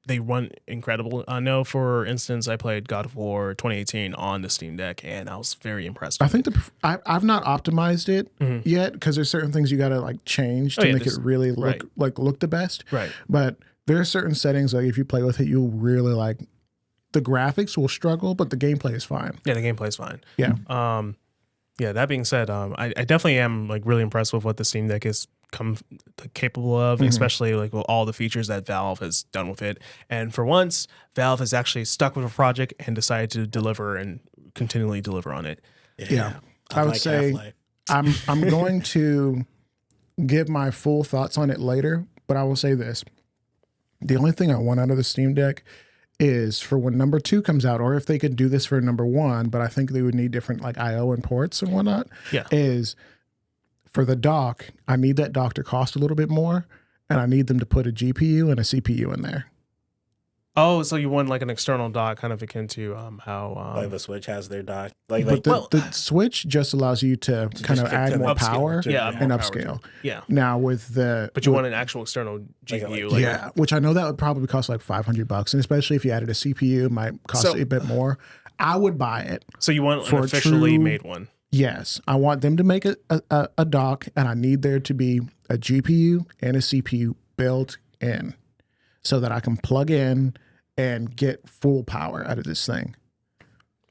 they run incredible. I know, for instance, I played God of War 2018 on the Steam Deck, and I was very impressed. I think I've not optimized it yet because there's certain things you got to like change to make it really look the best. Right. But there are certain settings like if you play with it, you'll really like. The graphics will struggle, but the gameplay is fine. Yeah, the gameplay is fine. Yeah. Yeah. That being said, I definitely am like really impressed with what the Steam Deck is capable of, especially like with all the features that Valve has done with it. And for once, Valve has actually stuck with a project and decided to deliver and continually deliver on it. Yeah. I would say I'm going to give my full thoughts on it later, but I will say this: the only thing I want out of the Steam Deck is for when number 2 comes out, or if they could do this for number 1, but I think they would need different like IO and ports and whatnot. Yeah. Is for the dock, I need that dock to cost a little bit more, and I need them to put a GPU and a CPU in there. Oh, so you want like an external dock, kind of akin to how like the Switch has their dock. But the Switch just allows you to kind of add more power and upscale. Yeah. Now with the but you want an actual external GPU, which I know that would probably cost like $500, and especially if you added a CPU, it might cost a bit more. I would buy it. So you want an officially made one? Yes, I want them to make a dock, and I need there to be a GPU and a CPU built in, so that I can plug in and get full power out of this thing.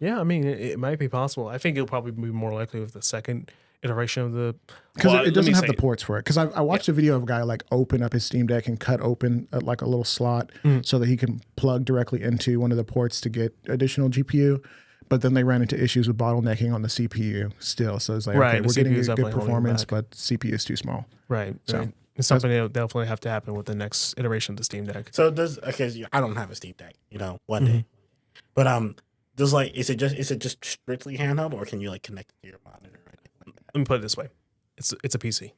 Yeah, I mean, it might be possible. I think it'll probably be more likely with the second iteration of the... Because it doesn't have the ports for it. Because I watched a video of a guy like open up his Steam Deck and cut open like a little slot so that he can plug directly into one of the ports to get additional GPU. But then they ran into issues with bottlenecking on the CPU still. So it's like, okay, we're getting good performance, but CPU is too small. Right. So it's something that'll definitely have to happen with the next iteration of the Steam Deck. So I don't have a Steam Deck, one day. But is it just strictly handheld, or can you like connect it to your monitor? Let me put it this way: it's a PC.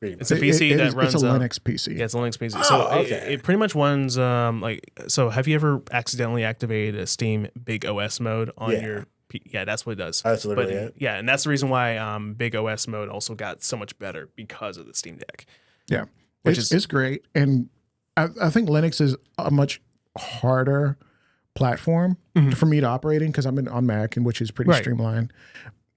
It's a PC that runs. It's a Linux PC. Yeah, it's a Linux PC. So it pretty much runs So have you ever accidentally activated a Steam Big OS mode on your? Yeah, that's what it does. That's literally it. Yeah, and that's the reason why Big OS mode also got so much better because of the Steam Deck. Yeah, it's great, and I think Linux is a much harder platform for me to operate in because I'm on Mac, and which is pretty streamlined.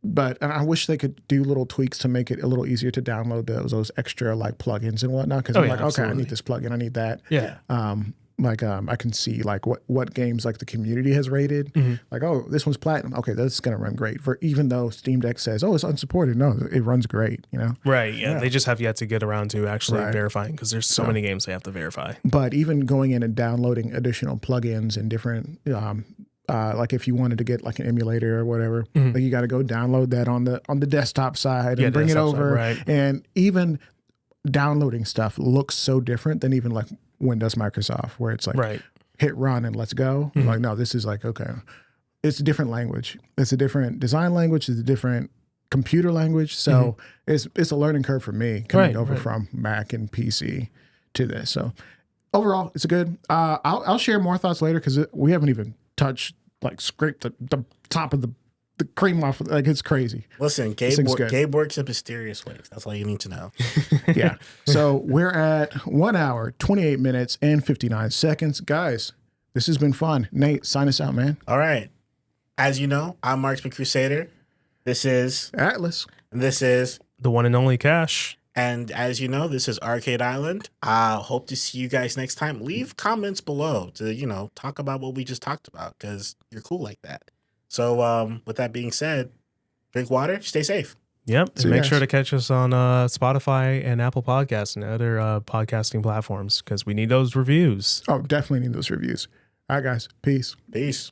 But I wish they could do little tweaks to make it a little easier to download those extra like plugins and whatnot. Because I'm like, okay, I need this plugin, I need that. Yeah. I can see like what games like the community has rated. Like, oh, this one's platinum. Okay, that's gonna run great. For even though Steam Deck says, oh, it's unsupported. No, it runs great. Right. Yeah. They just have yet to get around to actually verifying because there's so many games they have to verify. But even going in and downloading additional plugins and different. Like if you wanted to get like an emulator or whatever, like you got to go download that on the desktop side and bring it over. And even downloading stuff looks so different than even like Windows, Microsoft, where it's like hit run and let's go. Like, no, this is like, okay, it's a different language. It's a different design language. It's a different computer language. So it's a learning curve for me coming over from Mac and PC to this. So overall, it's a good. I'll share more thoughts later because we haven't even touched, like scraped the top of the cream off. Like, it's crazy. Listen, Gabe works in mysterious ways. That's all you need to know. Yeah. So we're at 1 hour, 28 minutes, and 59 seconds. Guys, this has been fun. Nate, sign us out, man. All right. As you know, I'm Marksman Crusader. This is Atlas. And this is The one and only Cash. And as you know, this is Arcade Island. Hope to see you guys next time. Leave comments below to, talk about what we just talked about, because you're cool like that. So with that being said, drink water, stay safe. Yep. See And you make guys. sure to catch us on Spotify and Apple Podcasts and other podcasting platforms, because we need those reviews. Oh, definitely need those reviews. All right, guys. Peace. Peace.